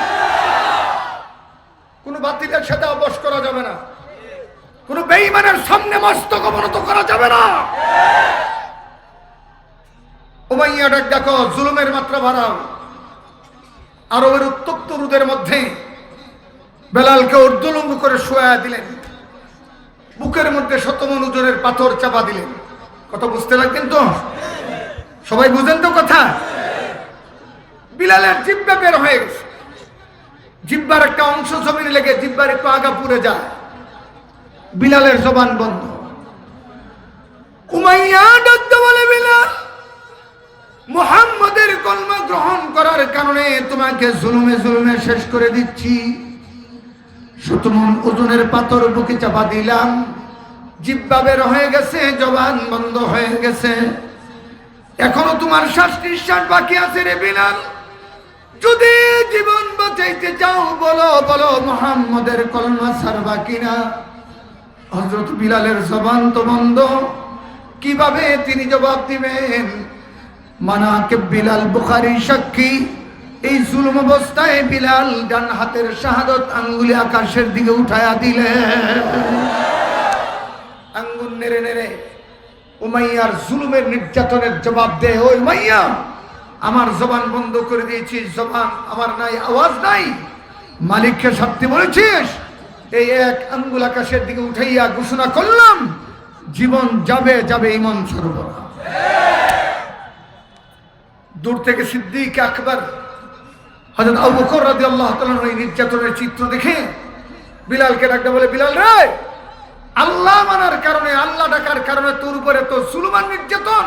কোন বাতিলের সাথে আপোষ করা যাবে না, কোন বেঈমানের সামনে মস্তক অবনত করা যাবে না। উমাইয়া ডাক দেখো, জুলুমের মাত্রা বাড়াও। আরবের উত্তপ্ত রোদের মধ্যে বেলালকে উর্দুলঙ্গ করে শোয়া দিলেন। বুকের মধ্যে 100 মণ ওজনের পাথর চাপা দিলেন। কথা বুঝতে লাগবেন তো? সবাই বুঝেন তো কথা? বিলালের জিহ্বা বের হয়ে গেছে, জিহ্বার একটা অংশ জমিনে লেগে জিহ্বার একটু আগা পুড়ে যায়, বিলালের জবান বন্ধ। উমাইয়া ডাকতে বলে, বিলাল, মুহাম্মদের কলমা গ্রহণ করার কারণে তোমাকে জুলুমে জুলুমে শেষ করে দিচ্ছি। 100 মণ ওজনের পাথর বুকে চাপা দিলাম, জিহ্বা বের হয়ে গেছে, জবান বন্ধ হয়ে গেছে, এখনো তোমার শ্বাস নিঃশ্বাস বাকি আছে রে বিলাল। যদি জীবন বাঁচাইতে চাও বলো, বলো মুহাম্মদের কলমা ছাড়বা কিনা। হযরত বিলালের জবান তো বন্ধ, কিভাবে তিনি জবাব দিবেন? মানাকিব বিলাল, বুখারী সাক্ষী। এই জুলুম অবস্থায় বিলাল ডান হাতের শাহাদত আঙ্গুলি আকাশের দিকে উঠায়া দিলেন, আঙ্গুল নেড়ে নেড়ে উমাইয়ার জুলুমের নির্যাতনের জবাব দেয়। ওই উমাইয়া, আমার জবান বন্ধ করে দিয়েছিস, জবান আমার নাই, আওয়াজ নাই, মালিককে সত্যি বলেছিস। এই এক আঙ্গুল আকাশের দিকে উঠাইয়া ঘোষণা করলাম, জীবন যাবে যাবে, ঈমান ছাড়ব না। দূর থেকে সিদ্দিক আকবর হযরত আবু বকর রাদিয়াল্লাহু তাআলা এই নির্যাতনের চিত্র দেখে বিলালকে ডাকতে বলে, বিলাল রে, আল্লাহ মানার কারণে, আল্লাহ ডাকার কারণে তোর উপরে তো জুলুম আর নির্যাতন।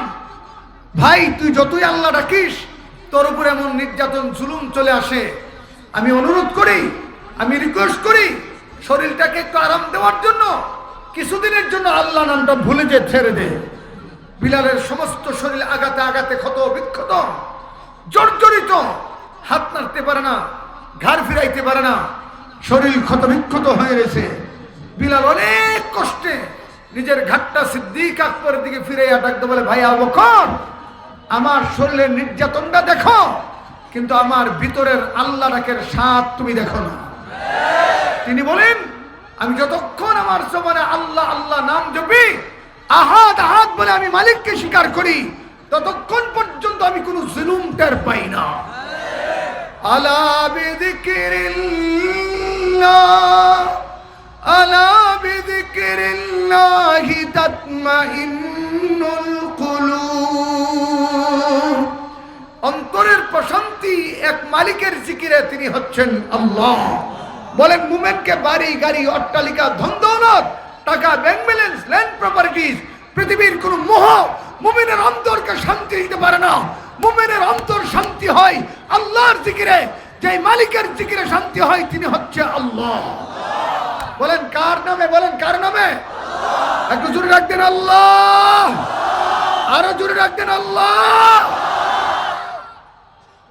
ভাই, তুই যতই আল্লাহ ডাকিস তোর উপরে এমন নির্যাতন জুলুম চলে আসে। আমি অনুরোধ করি, আমি রিকোয়েস্ট করি, শরীরটাকে একটু আরাম দেওয়ার জন্য কিছুদিনের জন্য আল্লাহ নামটা ভুলে যে ছেড়ে দে। বিলালের সমস্ত শরীর আঘাতে আঘাতে ক্ষত বিক্ষত, জর্জরিত, হাত নাড়তে পারে না, ঘাড় ফিরাইতে পারে না, শরীর ক্ষত বিক্ষত হয়ে গেছে। বিলাল অনেক কষ্টে নিজের ঘাটটা সিদ্দিক আকবরের দিকে ফিরাইয়া ডাকতে বলে, ভাই আবু বকর, আমার শরীরের নির্যাতনটা দেখো, কিন্তু আমার ভিতরের আল্লাহ ডাকের স্বাদ তুমি দেখো না। তিনি বলেন, আমি যতক্ষণ আমার জবানে আল্লাহ আল্লাহ নাম জপি, আহাদ আহাদ বলে আমি মালিককে স্বীকার করি, ততক্ষণ পর্যন্ত আমি কোনো জুলুম টের পাই না। আলা বিযিকরিল্লাহ, আলা বিযিকরিল্লাহি তাতমাইন্নুল কুলুব। অন্তরের প্রশান্তি এক মালিকের জিকিরে, তিনি হচ্ছেন আল্লাহ। বলেন, মুমিনকে বাড়ি গাড়ি অট্টালিকা ধন দৌলত টাকা ব্যাংক ব্যালেন্স ল্যান্ড প্রপার্টিজ পৃথিবীর কোন মোহ মুমিনের অন্তরকে শান্তি দিতে পারে না। মুমিনের অন্তর শান্তি হয় আল্লাহর জিকিরে, যে মালিকের জিকিরে শান্তি হয় তিনি হচ্ছে আল্লাহ। বলেন কার নামে? বলেন কার নামে? একটু জোরে রাখবেন আল্লাহ, আরো জোরে রাখবেন আল্লাহ।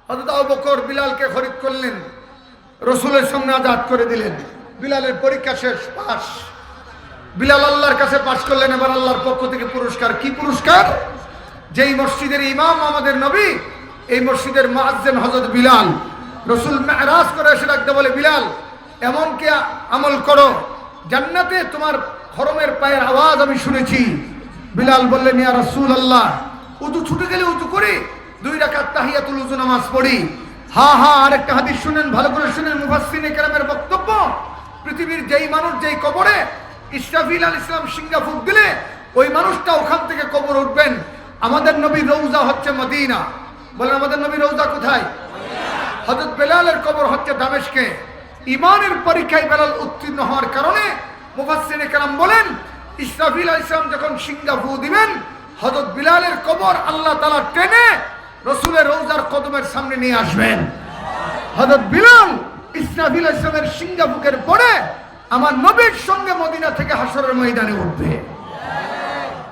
হযরত আবু বকর বিলালকে খরিদ করলেন, রসুলের সামনে আজাদ করে দিলেন। বিলালের পরীক্ষা শেষ, পাস। বিলাল আল্লাহর কাছে পাস করলেন। এবার আল্লাহর পক্ষ থেকে পুরস্কার। কি পুরস্কার? যেই মসজিদের ইমাম আমাদের নবী, এই মসজিদের মুয়াজ্জিন হযরত বিলাল। রসুল মেরাজ করে এসে ডাকতে বলে, বিলাল, এমন কি আমল করো, জান্নাতে তোমার খরমের পায়ের আওয়াজ আমি শুনেছি। বিলাল বললেন, ইয়া রাসূলুল্লাহ, উযু ছুটে গেলে উযু করি, 2 রাকাত তাহিয়াতুল উযু নামাজ পড়ি। আরেকটা হাদিস শুনেন, ভালো করে শুনেন, মুফাসসিরিনে কেরামের বক্তব্য। পৃথিবীর যেই মানুষ যেই কবরে ইসরাফিল আলাইহিস সালাম সিঙ্গা ফুঁক দিলে ওই মানুষটা ওখান থেকে কবর উঠবেন। আমাদের নবীর রওজা হচ্ছে মদিনা। বলেন, আমাদের নবীর রওজা কোথায়? হযরত বেলালের কবর হচ্ছে দামেস্কে। ঈমানের পরীক্ষায় বেলাল উত্তীর্ণ হওয়ার কারণে মুফাসসিরিনে কেরাম বলেন, ইসরাফিল আলাইহিস সালাম যখন সিঙ্গা ফুঁ দিবেন, হযরত বিলালের কবর আল্লাহ তাআলা টেনে রসুলের রওজার কদমের সামনে নিয়ে আসবেন। হযরত বিলাল ইসরাফিল আলাইহিস সালামের সিঙ্গা ফুঁকের পরে আমার নবীর সঙ্গে মদিনা থেকে হাসরের ময়দানে উঠবে।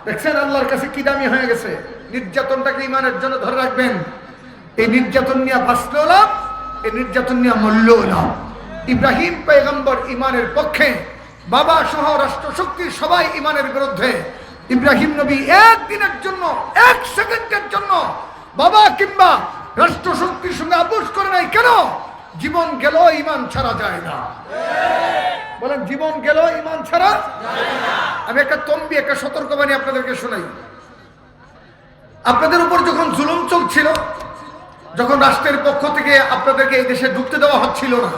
দেখছেন আল্লাহর কাছে কি দামি হয়ে গেছে। নির্যাতনটাকে ঈমানের জন্য ধরে রাখবেন। এই নির্যাতন নিয়ে বাঁচলেও লাভ, এই নির্যাতন নিয়ে মরলেও লাভ। ইব্রাহিম পয়গম্বর ঈমানের পক্ষে, বাবা সহ রাষ্ট্রশক্তি সবাই ঈমানের বিরুদ্ধে। ইব্রাহিম নবী একদিনের জন্য, 1 সেকেন্ডের জন্য বাবা কিংবা রাষ্ট্রশক্তির সঙ্গে আপোষ করে নাই। কেন? জীবন গেল ঈমান ছাড়া যায় না। বলেন, জীবন গেল ঈমান ছাড়া যায় না। আমি একটা তম্বি, একটা সতর্কবাণী আপনাদেরকে শোনাই। আপনাদের উপর যখন জুলুম চলছিল, যখন রাষ্ট্রের পক্ষ থেকে আপনাদেরকে এই দেশে ঢুকতে দেওয়া হচ্ছিল না,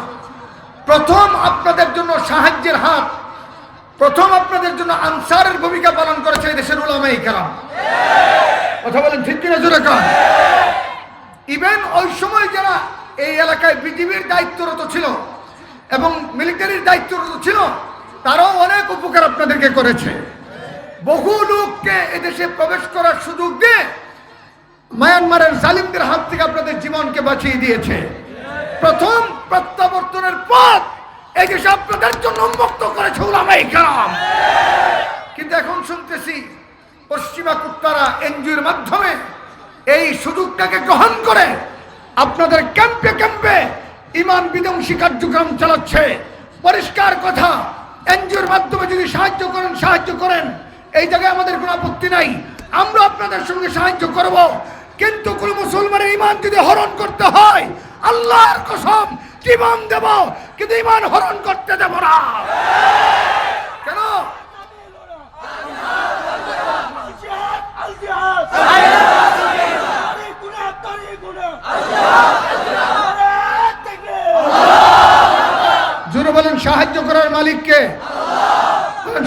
প্রথম আপনাদের জন্য সাহায্যের হাত প্রথম আপনাদের জন্য আনসারের ভূমিকা পালন করেছে এই দেশের উলামায়ে কেরাম। কথা বলেন ঠিক কিনা জোরে কান। ইভেন ওই সময় যারা এই এলাকায় বিজিবির দায়িত্বরত ছিল এবং মিলিটারির দায়িত্বরত ছিল, তারাও অনেক উপকার আপনাদেরকে করেছে। বহু লোককে এদেশে প্রবেশ করার সুযোগ দিয়ে মায়ানমারের জালিমদের হাত থেকে আপনাদের জীবনকে বাঁচিয়ে দিয়েছে। প্রথম প্রত্যাবর্তনের পথ এই দেশে আপনাদের জন্য উন্মুক্ত করেছে উলামায়ে কেরাম। কিন্তু এখন শুনতেছি পশ্চিমা কুত্তারা এনজিওর মাধ্যমে এই সুযোগটাকে গ্রহণ করে আপনাদের ক্যাম্পে ক্যাম্পে ইমান বিধ্বংসী কার্যক্রম চালাচ্ছে। পরিষ্কার কথা, এনজিওর মাধ্যমে যদি সাহায্য করেন, এই জায়গায় আমাদের কোনো আপত্তি নাই, আমরা আপনাদের সঙ্গে সাহায্য করব। কিন্তু কোন মুসলমানের ইমান যদি হরণ করতে হয়, আল্লাহর কসম জীবন দেব, কিন্তু ইমান হরণ করতে দেব না। কেন? জোরে বলেন, সাহায্য করার মালিককে,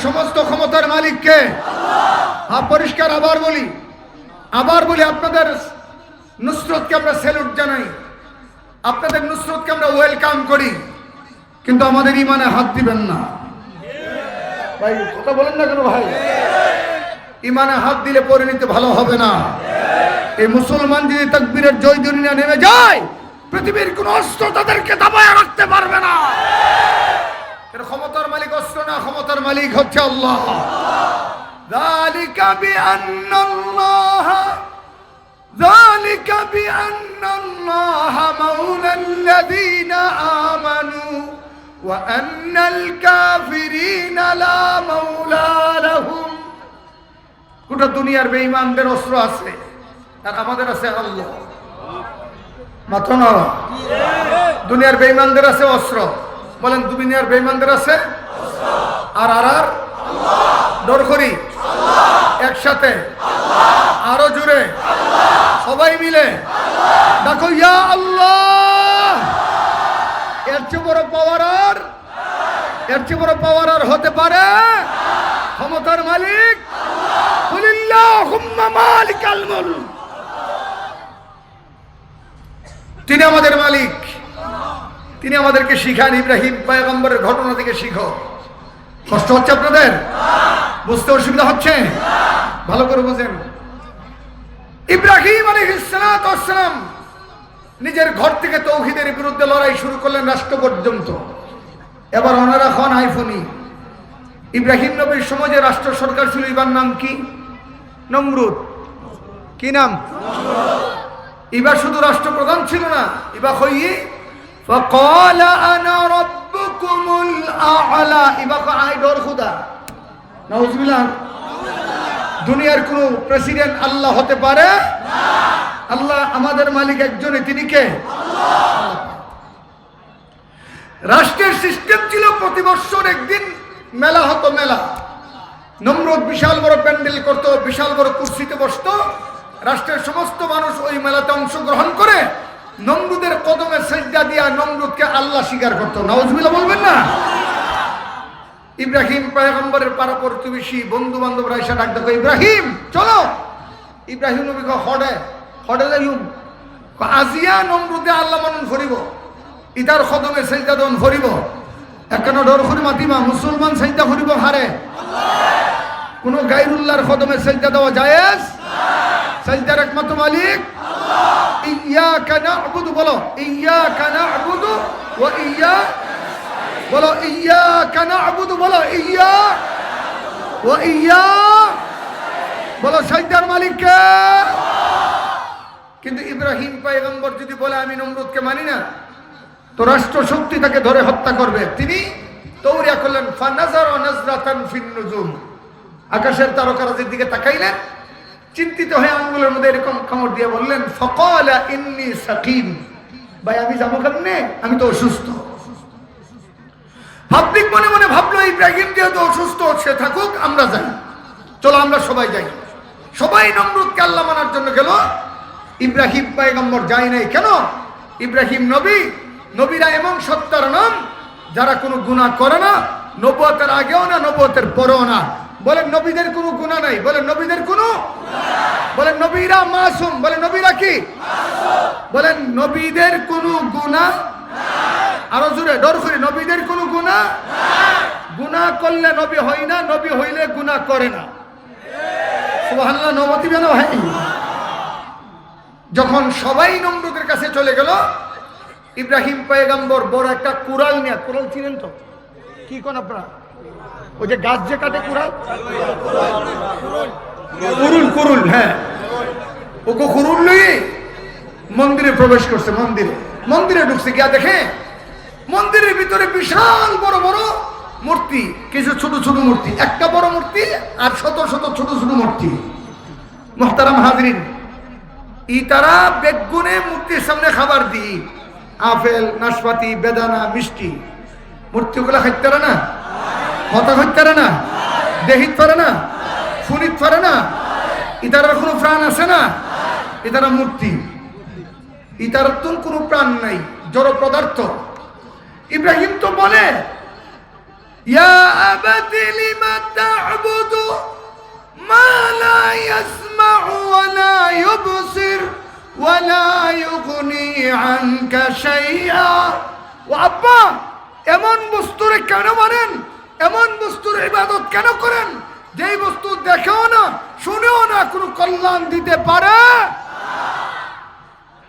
সমস্ত ক্ষমতার মালিককে। পরিষ্কার আবার বলি, আপনাদের নুসরতকে আমরা স্যালুট জানাই, আপনাদের নুসরতকে আমরা ওয়েলকাম করি, কিন্তু আমাদের ইমানে হাত দিবেন না। ভাই কথা বলেন না কেন ভাই? ইমানে হাত দিলে পরিণতি ভালো হবে না। এই মুসলমান যদি তাকবীরের জয়ধ্বনি না নেমে যায়, পৃথিবীর কোন অস্ত্র তাদেরকে দাবায় রাখতে পারবে না। ক্ষমতার মালিক অস্ত্র না, ক্ষমতার মালিক হচ্ছে আল্লাহ। যালিকা বিআন্নাল্লাহা মাওলাল্লাযীনা আমানু ওয়া আন্নাল কাফিরিনা লা মাওলা লাহুম। গোটা দুনিয়ার বেঈমানদের অস্ত্র আছে, আর আমাদের আছে আল্লাহ। মাথা না, দুনিয়ার বেঈমানদের আছে অস্ত্র, বলেন দুনিয়ার বেঈমানদের আছে আর ডর করি একসাথে, আরো জোরে সবাই মিলে দেখো ইয়া আল্লাহ। এর চেয়ে বড় পাওয়ার আর হতে পারে? ক্ষমতার মালিক কুলিল্লাহুম্মা মালিকাল মুলক, তিনি আমাদের মালিক। তিনি আমাদেরকে শিখান, ইব্রাহিম পয়গম্বরের ঘটনা থেকে শিখো। কষ্ট হচ্ছে আপনাদের? বুঝতে অসুবিধা হচ্ছে? ভালো করে বুঝেন। ইব্রাহিম আলাইহিস সালাম নিজের ঘর থেকে তাওহীদের বিরুদ্ধে লড়াই শুরু করলেন রাষ্ট্র পর্যন্ত। এবার ওনারা খান আইফোনি। ইব্রাহিম নবীর সময় যে রাষ্ট্র সরকার ছিল, এবার নাম কি? নমরুদ। কি নাম? এবার শুধু রাষ্ট্রপ্রধান ছিল না, এবার হইয়ে فقال انا ربكم الاعلى। এবার আই ডর খোদা, নাউজুবিল্লাহ। দুনিয়ার কোন প্রেসিডেন্ট আল্লাহ হতে পারে না। আল্লাহ আমাদের মালিক একজনই, তিনি কে? আল্লাহ। রাষ্ট্রের সিস্টেম ছিল প্রতি বছর একদিন মেলা হতো, মেলা। নমরুদ বিশাল বড় প্যান্ডেল করত, বিশাল বড় কুরসিতে বসতো, রাষ্ট্রের সমস্ত মানুষ ওই মেলাতে অংশগ্রহণ করে নমরুদের কদমে সিজদা দিয়া নমরুদকে আল্লাহ স্বীকার করতো। নাউজুবিল্লাহ বলবেন না? ইব্রাহিম পয়গম্বরের পাড়া প্রতিবেশী বন্ধু বান্ধবরা এসে ডাক দেখো, ইব্রাহিম চলো। ইব্রাহিম নবী হডে যাইম আজিয়া নমরুদে আল্লাহ মানন করিব, ইতার কদমে সিজদা দন করিব। একখানা ডর করি মাতিমা মুসলমান সিজদা করিব হারে, কোন গায়রুল্লাহর কদমে সিজদা দেওয়া জায়েজ? সিজদার একমাত্র মালিক আল্লাহ। ইয়াকা না'বুদু, বলো ইয়াকা না'বুদু ওয়া বলো ইয়াকা না'বুদু, বলো ওয়া বলো সিজদার মালিক কে? কিন্তু ইব্রাহিম পয়গম্বর যদি বলে আমি নমরুদকে মানি না, তো রাষ্ট্র শক্তি তাকে ধরে হত্যা করবে। তিনি তওরিয়া করলেন, ফানাযারা নাজরাতান ফিন নুজুম। আকাশের তারকারাজির দিকে তাকাইলেন, চিন্তিত হয়ে আঙ্গুলের মধ্যে এরকম কামড় দিয়ে বললেন, ফাকালা ইন্নী সাকিম। ভাই আমি যাবো কেমনে? আমি তো অসুস্থ। পাবলিক মনে মনে ভাবলো ইব্রাহিম যেহেতু অসুস্থ, সে থাকুক, আমরা যাই, চলো আমরা সবাই যাই। সবাই নমরুদকে আল্লাহ মানার জন্য গেল, ইব্রাহিম পয়গম্বর যায় নাই। কেন? ইব্রাহিম নবী, নবীরা এমন সত্তার নাম যারা কোনো গুনাহ করে না, নবুয়তের আগেও না, নবুয়তের পরেও না। বলেন নবীদের কোনো গুনাহ নাই, বলেন নবীদের কোনো, বলেন নবীরা মাসুম, বলেন নবীরা কি, বলেন নবীদের কোনো গুনাহ, আরো জোরে ডর করে, নবীদের কোনো গুনাহ, গুনাহ করলে নবী হয় না, নবী হইলে গুনাহ করে না। সুবহানাল্লাহ, নবতী বেনা ভাই। যখন সবাই নমরুদের কাছে চলে গেল, ইব্রাহিম পয়গম্বর বড় একটা কুড়াল নিয়ে, কুড়াল চিনেন তো, কি কোন আপনারা, ওই যে গাছ যে কাটে কুড়াল, কুরুল, কুরুল, হ্যাঁ, ওকে কুরুল লইয়ে মন্দিরে প্রবেশ করছে। মন্দিরে ঢুকছে, গিয়া দেখে মন্দিরের ভিতরে বিশাল বড় বড় মূর্তি, কিছু ছোট ছোট মূর্তি, একটা বড় মূর্তি আর শত শত ছোট ছোট মূর্তি। মুহতারাম হাজরিন, তারা বেগুনে মূর্তির সামনে খাবার দিই, আপেল, নাশপাতি, বেদানা, মিষ্টি। মূর্তিগুলা খাইতে পারে না, কথা খাইতে পারে না, দেহিত পারে না, শুনিত পারে না। ইতারার কোনো প্রাণ আছে না, ইতারা মূর্তি, ইতারার তো কোনো প্রাণ নাই, জড় পদার্থ। ইব্রাহিম তো বলে, ইয়া আবাতি লিমা তা'বুদু মা লা ইয়াসমা'ু ওয়া লা ইউবসির ওয়া লা ইউগনি আনকা শাইআ। ও আব্বা, এমন বস্তুরে কেন মানেন, এমন বস্তুর ইবাদত কেন করেন যেই বস্তু দেখেও না, শুনেও না, কোনো কল্যাণ দিতে পারে?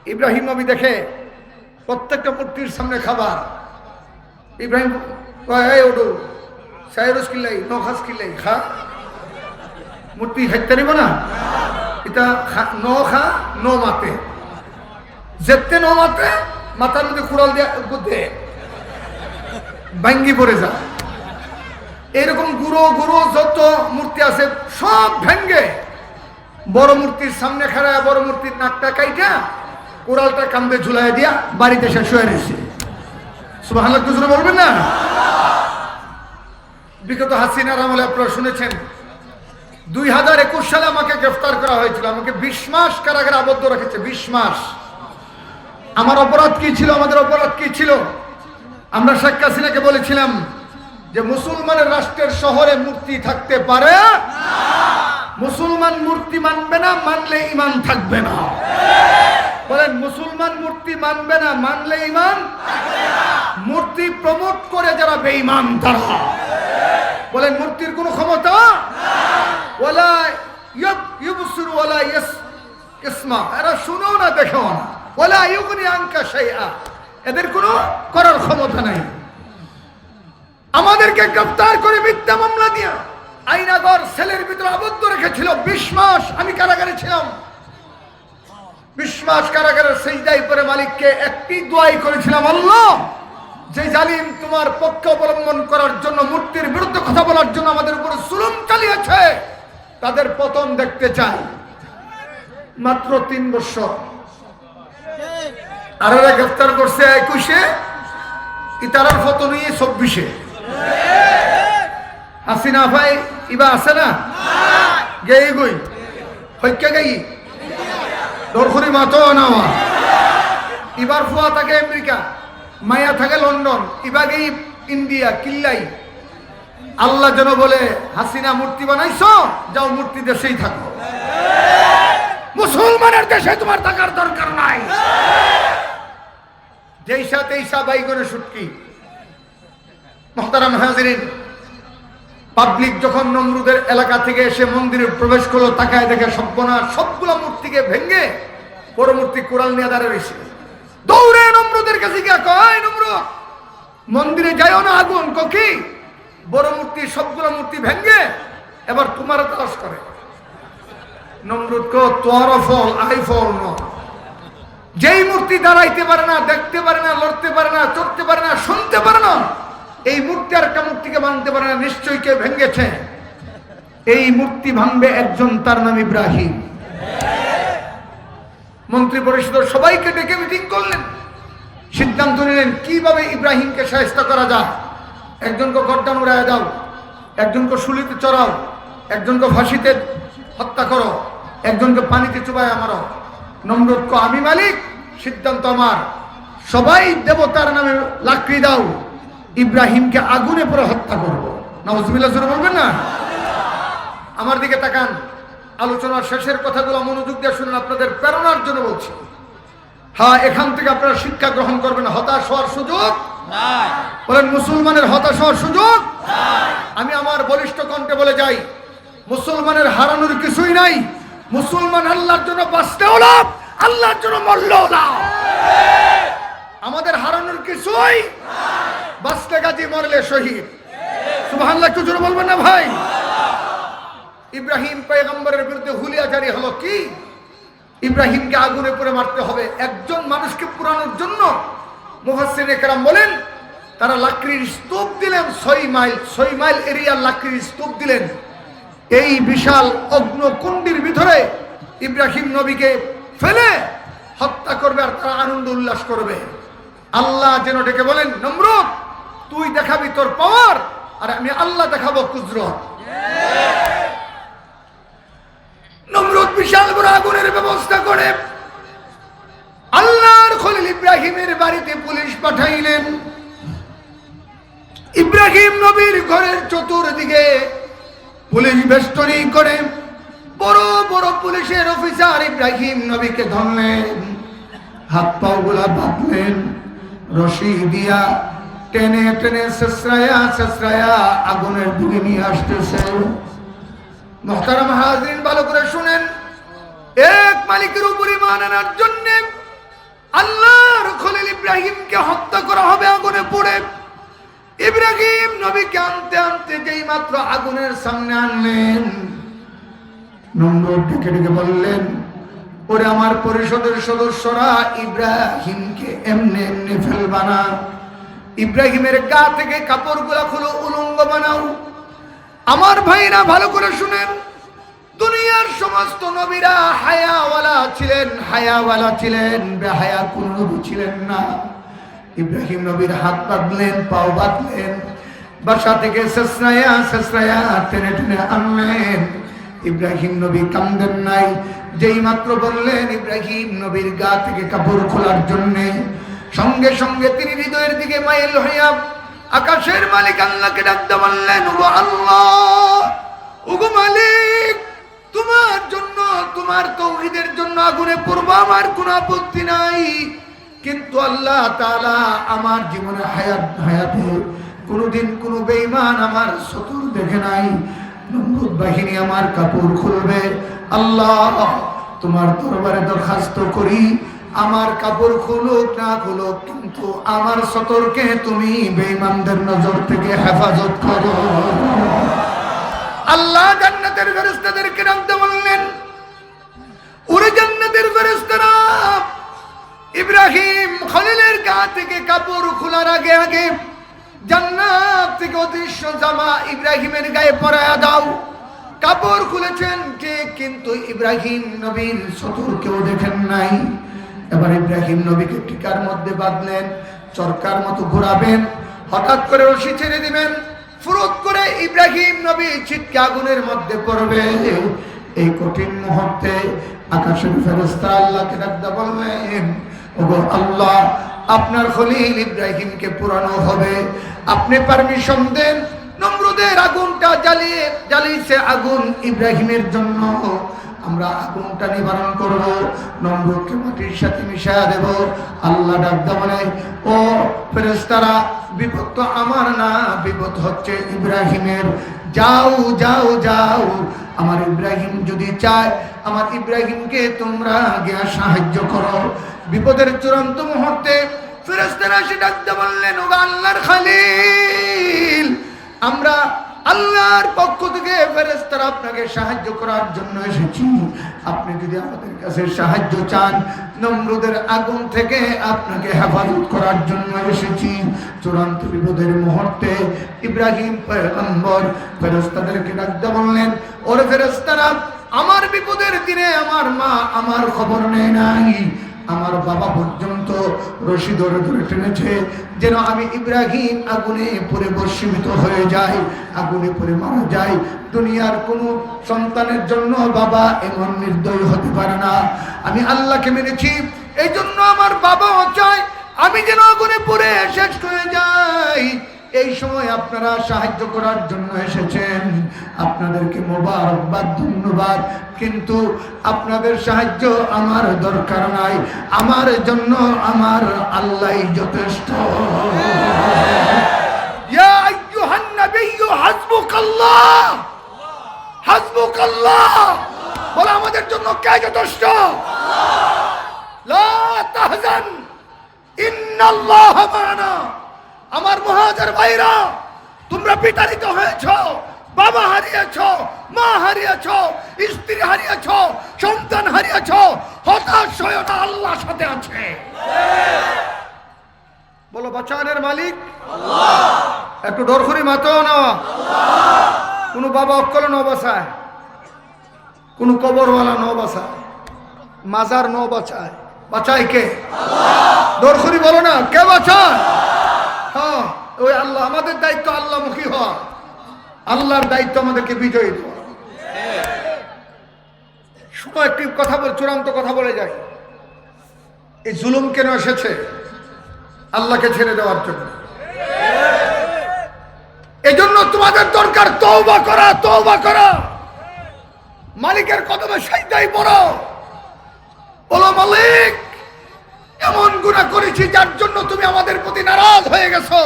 ইব্রাহিম নবী দেখে প্রত্যেকটা মূর্তির সামনে খাবার। ইব্রাহিম কয়, ওডো সাইরস কিলাই, নখাস কিলাই, খা, মূর্তি খাইতে নিব না, এটা ন খা, ন মাতে, যেতে ন মাতে, মাথার মধ্যে কুড়াল দিয়ে ভাঙ্গি পড়ে যা। এরকম গুঁড়ো গুঁড়ো যত মূর্তি আছে সব ভেঙ্গে বড় মূর্তির সামনে খাড়ায়, বড় মূর্তির নাকটা কাইটা কুড়ালটা কান্দে ঝুলাই দিয়া বাড়িতে এসে শুয়ে রয়েছে। সুবহানাল্লাহ, কিছু বলবেন না? বিগত হাসিনার আমলে আপনারা শুনেছেন, 2021 সালে আমাকে গ্রেফতার করা হয়েছিল, আমাকে 20 মাস কারাগারে আবদ্ধ রেখেছে, 20 মাস। আমার অপরাধ কি ছিল, আমাদের অপরাধ কি ছিল? আমরা শেখ হাসিনাকে বলেছিলাম যে মুসলমানের রাষ্ট্রের শহরে মূর্তি থাকতে পারে না, মুসলমান মূর্তি মানবে না, মানলে ঈমান থাকবে না। বলেন, মুসলমান মূর্তি মানবে না, মানলে ঈমান থাকবে না। মূর্তি প্রমোট করে যারা বেঈমান তারা। বলেন, মূর্তির কোনো ক্ষমতা ওয়ালা ইউবসিরু ওয়ালা ইসমা, এরা শুনেও না, দেখেও না, ওয়ালা ইউগনি আনকা শাইআ, এদের কোনো করার ক্ষমতা নাই। আমাদেরকে গ্রেফতার করে মিথ্যা মামলা দিয়ে আইনাগর সেলের ভিতরে আবদ্ধ রেখেছিল 20 মাস। আমি কারাগারে ছিলাম 20 মাস কারাগারের সিজদায় পড়ে মালিককে একটি দোয়াই করেছিলাম, আল্লাহ, যে জালিম তোমার পক্ষ অবলম্বন করার জন্য, মূর্তির বিরুদ্ধে কথা বলার জন্য আমাদের উপরে জুলুম চালিয়েছে, তাদের পতন দেখতে চাই। মাত্র 3 বছর। আর এরা গ্রেফতার করছে 21-এ, ইতারার পতন নিয়ে 24-এ। হাসিনা ভাই ইবা আছে না, গেই গই হইকে গেই দরখুরি মাতো নাওয়া। ইবার ফুয়া থাকে আমেরিকা, মায়া থাকে লন্ডন, ইবা গেই ইন্ডিয়া, কিল্লাই। আল্লাহ যেন বলে, হাসিনা মূর্তি বানাইছো, যাও মূর্তি দেশেই থাকো, মুসলমানের দেশে তোমার থাকার দরকার নাই। যেইসা তেইসা বাইগনে শুটকি। মুহতারাম হাজিরিন, পাবলিক যখন নমরুদের এলাকা থেকে এসে মন্দিরে প্রবেশ করলো, তাকায় দেখে সর্বনাশ, সবগুলো মূর্তিকে ভেঙ্গে বড় মূর্তি কুড়াল নিয়ে দাঁড়িয়ে রয়েছে। দৌড়ে নমরুদের কাছে গিয়া কয়, নমরুদ, মন্দিরে যাইও না, আগুন। কি বড় মূর্তি, সবগুলো মূর্তি ভেঙ্গে এবার তোমার তালাশ করে। নমরুদ কো, তোর ফল আই ফল ন। যেই মূর্তি দাঁড়াইতে পারে না, দেখতে পারে না, লড়তে পারে না, চড়তে পারে না, শুনতে পারে না, এই মূর্তি আর একটা মূর্তিকে ভাঙতে পারে না, নিশ্চয়ই কে ভেঙ্গেছে। এই মূর্তি ভাঙবে একজন, তার নাম ইব্রাহিম। মন্ত্রী পরিষদের সবাইকে ডেকে মিটিং করলেন, সিদ্ধান্ত নিলেন কিভাবে ইব্রাহিমকে শায়েস্তা করা যায়। একজনকে গর্দান উড়ায় দাও, একজনকে শুলিতে চড়াও, একজনকে ফাঁসিতে হত্যা করো, একজনকে পানিতে চুবায় মারো। নমরুদ কো, আমি মালিক, সিদ্ধান্ত আমার। সবাই দেবতার নামে লাকড়ি দাও, ইব্রাহিমকে আগুনে পুরো হত্যা করব। নাউজুবিল্লাহ জোরে বলবেন না? আমার দিকে তাকান, আলোচনার শেষের কথাগুলো মনোযোগ দিয়ে শুনুন, আপনাদের প্রেরণার জন্য বলছি। হ্যাঁ, এখান থেকে আপনারা শিক্ষা গ্রহণ করবেন। হতাশ হওয়ার সুযোগ নাই। বলেন, মুসলমানের হতাশ হওয়ার সুযোগ নাই। আমি আমার বলিষ্ঠ কণ্ঠে বলে যাই, মুসলমানের হারানোর কিছুই নাই। মুসলমান আল্লাহর জন্য বাঁচতেও লাভ, আল্লাহর জন্য মরলেও লাভ। আমাদের হারানোর কিছুই বাঁচতে গাজী, মরলে শহীদ। সুবহানাল্লাহ একটু জোরে বলবেন না ভাই? ইব্রাহিম পয়গম্বরের বিরুদ্ধে হুলিয়া জারি হলো কি? ইব্রাহিমকে আগুনে পুড়ে মারতে হবে। একজন মানুষকে পুরানোর জন্য মুফাসসিরিনে কেরাম বলেন, তারা লাকড়ির স্তূপ দিলেন 6 মাইল এরিয়ার লাকড়ির স্তূপ দিলেন। এই বিশাল অগ্নকুণ্ডির ভিতরে ইব্রাহিম নবীকে ফেলে হত্যা করবে, আর তারা আনন্দ উল্লাস করবে। আল্লাহ যেন ডেকে বলেন, নমরুদ তুই দেখাবি তোর পাওয়ার, আর আমি আল্লাহ দেখাবো কুদরত। নমরুদ বিশাল বড় আগুনের ব্যবস্থা করে আল্লাহর খলিল ইব্রাহিমের বাড়িতে পুলিশ পাঠাইলেন। ইব্রাহিম নবীর ঘরের চতুর্দিকে পুলিশ বেষ্টনী করে বড় বড় পুলিশের অফিসার ইব্রাহিম নবীকে ধরলেন, হাত পা গুলা বাঁধলেন, রশি দিয়া টেনে টেনে শেষরায়া আগুনের দিকে নিয়ে আসতেছে। মুহতারাম হাজরিন, ভালো করে শুনেন, এক মালিকের উপর ঈমান আনার জন্য আল্লাহর খলিল ইব্রাহিমকে হত্যা করা হবে আগুনে পুড়ে। ইব্রাহিম নবীকে আনতে আনতে যেই মাত্র আগুনের সামনে আনলেন, নমরুদ ডেকে ডেকে বললেন, ওরে আমার পরিষদের সদস্যরা, ইব্রাহিমকে এমনি এমনি ফেলবা না। ইব্রাহিমের গা থেকে কাপড়গুলা খুলো, উলঙ্গ বানাও। আমার ভাইরা ভালো করে শুনেন, দুনিয়ার সমস্ত নবীরা হায়াওয়ালা ছিলেন, বেহায়া কোন নবী ছিলেন না। ইব্রাহিম নবীর হাত বাঁধলেন, পাও বাঁধলেন, বাসা থেকে শেষরায়া টেনে টেনে আনলেন। ইব্রাহিম নবী কান্দেন নাই। যেই মাত্র বললেন ইব্রাহিম নবীর গা থেকে কাপড় খোলার জন্য, সঙ্গে সঙ্গে তিনি হৃদয়ের দিকে মাইল হইয়া আকাশের মালিক আল্লাহকে ডাকতে বললেন, ও আল্লাহ, ওগো মালিক, তোমার জন্য, তোমার তাওহীদের জন্য আগুনে পড়ব, আমার কোনো আপত্তি নাই। কিন্তু আল্লাহ তাআলা আমার জীবনে হায়াতে কোনোদিন কোনো বেঈমান আমার শত্রু দেখে নাই। নমরুদ বাহিনী আমার কাপড় খুলবে, আল্লাহ তোমার দরবারে দরখাস্ত করি, আমার কাপড় খুলুক না খুলুক, কিন্তু আমার সতর্কে তুমি বেঈমানদের নজর থেকে হেফাজত করো। আল্লাহ জান্নাতের ফেরেশতাদেরকে ডাকতে বললেন, ওরে জান্নাতের ফেরেশতারা, ইব্রাহিম খলিলের গা থেকে কাপড় খোলার আগে আগে জান্নাত থেকে অদৃশ্য জামা ইব্রাহিমের গায়ে পরায়া দাও। কাপড় খুলেছেন ঠিক, কিন্তু ইব্রাহিম নবীর শত্রু কেউ দেখেন নাই। এবার ইব্রাহিম নবীকে টিকার মধ্যে বাঁধলেন, চরকার মতো ঘোরাবেন, হঠাৎ করে রশি ছেড়ে দিবেন, ফুরুত করে ইব্রাহিম নবী ছিটকে আগুনের মধ্যে পড়বে। এই কঠিন মুহূর্তে আকাশের ফেরেশতা আল্লাহকে ডাকতে বললেন, ওগো আল্লাহ, আপনার খলিল ইব্রাহিমকে পুরানো হবে, আপনি পারমিশন দেন। নমরুদের আগুনটা জ্বালিয়েছে আগুন ইব্রাহিমের জন্য, আমরা আগুনটা নিবারণ করব, নমরুদকে মাটির সাথে মিশিয়ে দেব। আল্লাহ ডাকতে বলে, ও ফেরেশতারা, বিপদ তো আমার না, বিপদ হচ্ছে ইব্রাহিমের। যাও যাও যাও, আমার ইব্রাহিম যদি চায়, আমার ইব্রাহিমকে তোমরা গিয়ে সাহায্য করো। বিপদের চূড়ান্ত মুহূর্তে ফেরেশতারা এসে ডাকতে বললেন, ও আল্লাহর খলিল, আমরা আল্লাহর পক্ষ থেকে ফেরেশতারা আপনাকে সাহায্য করার জন্য এসেছি। আপনি যদি আমাদের কাছে সাহায্য চান, নমরুদের আগুন থেকে আপনাকে হেফাজত করার জন্য এসেছি। চূড়ান্ত বিপদের মুহূর্তে ইব্রাহিম পয়গম্বর ফেরেশতাদেরকে ডাকতে বললেন, ওরে ফেরেশতারা, আমার বিপদের দিনে আমার মা আমার খবর নেয় নাই, আমার বাবা পর্যন্ত রশি ধরে ধরে টেনেছে যেন আমি ইব্রাহিম আগুনে পড়ে ভস্মীভূত হয়ে যাই, আগুনে পড়ে মারা যাই। দুনিয়ার কোনো সন্তানের জন্য বাবা এমন নির্দয় হতে পারে না। আমি আল্লাহকে মেনেছি, এই জন্য আমার বাবাও চায় আমি যেন আগুনে পড়ে শেষ হয়ে যাই। এই সময় আপনারা সাহায্য করার জন্য এসেছেন, আপনাদেরকে মোবারকবাদ, ধন্যবাদ। কিন্তু আপনাদের সাহায্য আমার দরকার নাই, আমার জন্য আমার আল্লাহই যথেষ্ট। ইয়া আইয়ুহান নাবিয়্যু হাসবুকাল্লাহ, হাসবুকাল্লাহ। বলে আমাদের জন্য কে যথেষ্ট? লা তাহজান ইন্নাল্লাহা মা'ানা। আমার মুহাজির ভাইরা, তোমরা বিতাড়িত হয়েছ, বাবা হারিয়েছ, মা হারিয়েছ, স্ত্রী হারিয়েছ, সন্তান হারিয়েছ, হতাশ হয়ো না, আল্লাহ সাথে আছে। বলো বাঁচানোর মালিক আল্লাহ। একটু ডরখুরি মাথাও না। কোন বাবা অক্কল ন বাঁচায়, কোন কবরওয়ালা ন বাঁচায়, মাজার ন বাঁচায়, বাঁচায় কে? ডরখুরি বলো না, কে বাঁচায়? হ্যাঁ, ওই আল্লাহ। আমাদের দায়িত্ব আল্লাহমুখী হওয়া, আল্লাহর দায়িত্ব আমাদেরকে বিজয়ী দেওয়া। শুধু একটি কথা বল, চূড়ান্ত কথা বলে যাই। এই জুলুম কেন এসেছে? আল্লাহকে ছেড়ে দেওয়ার জন্য। এজন্য তোমাদের দরকার তওবা করা, তওবা করা। মালিকের কদমে সাজদায় পড়ো, বলো মালিক এমন গুনাহ করেছি যার জন্য তুমি আমাদের প্রতি নারাজ হয়ে গেছো।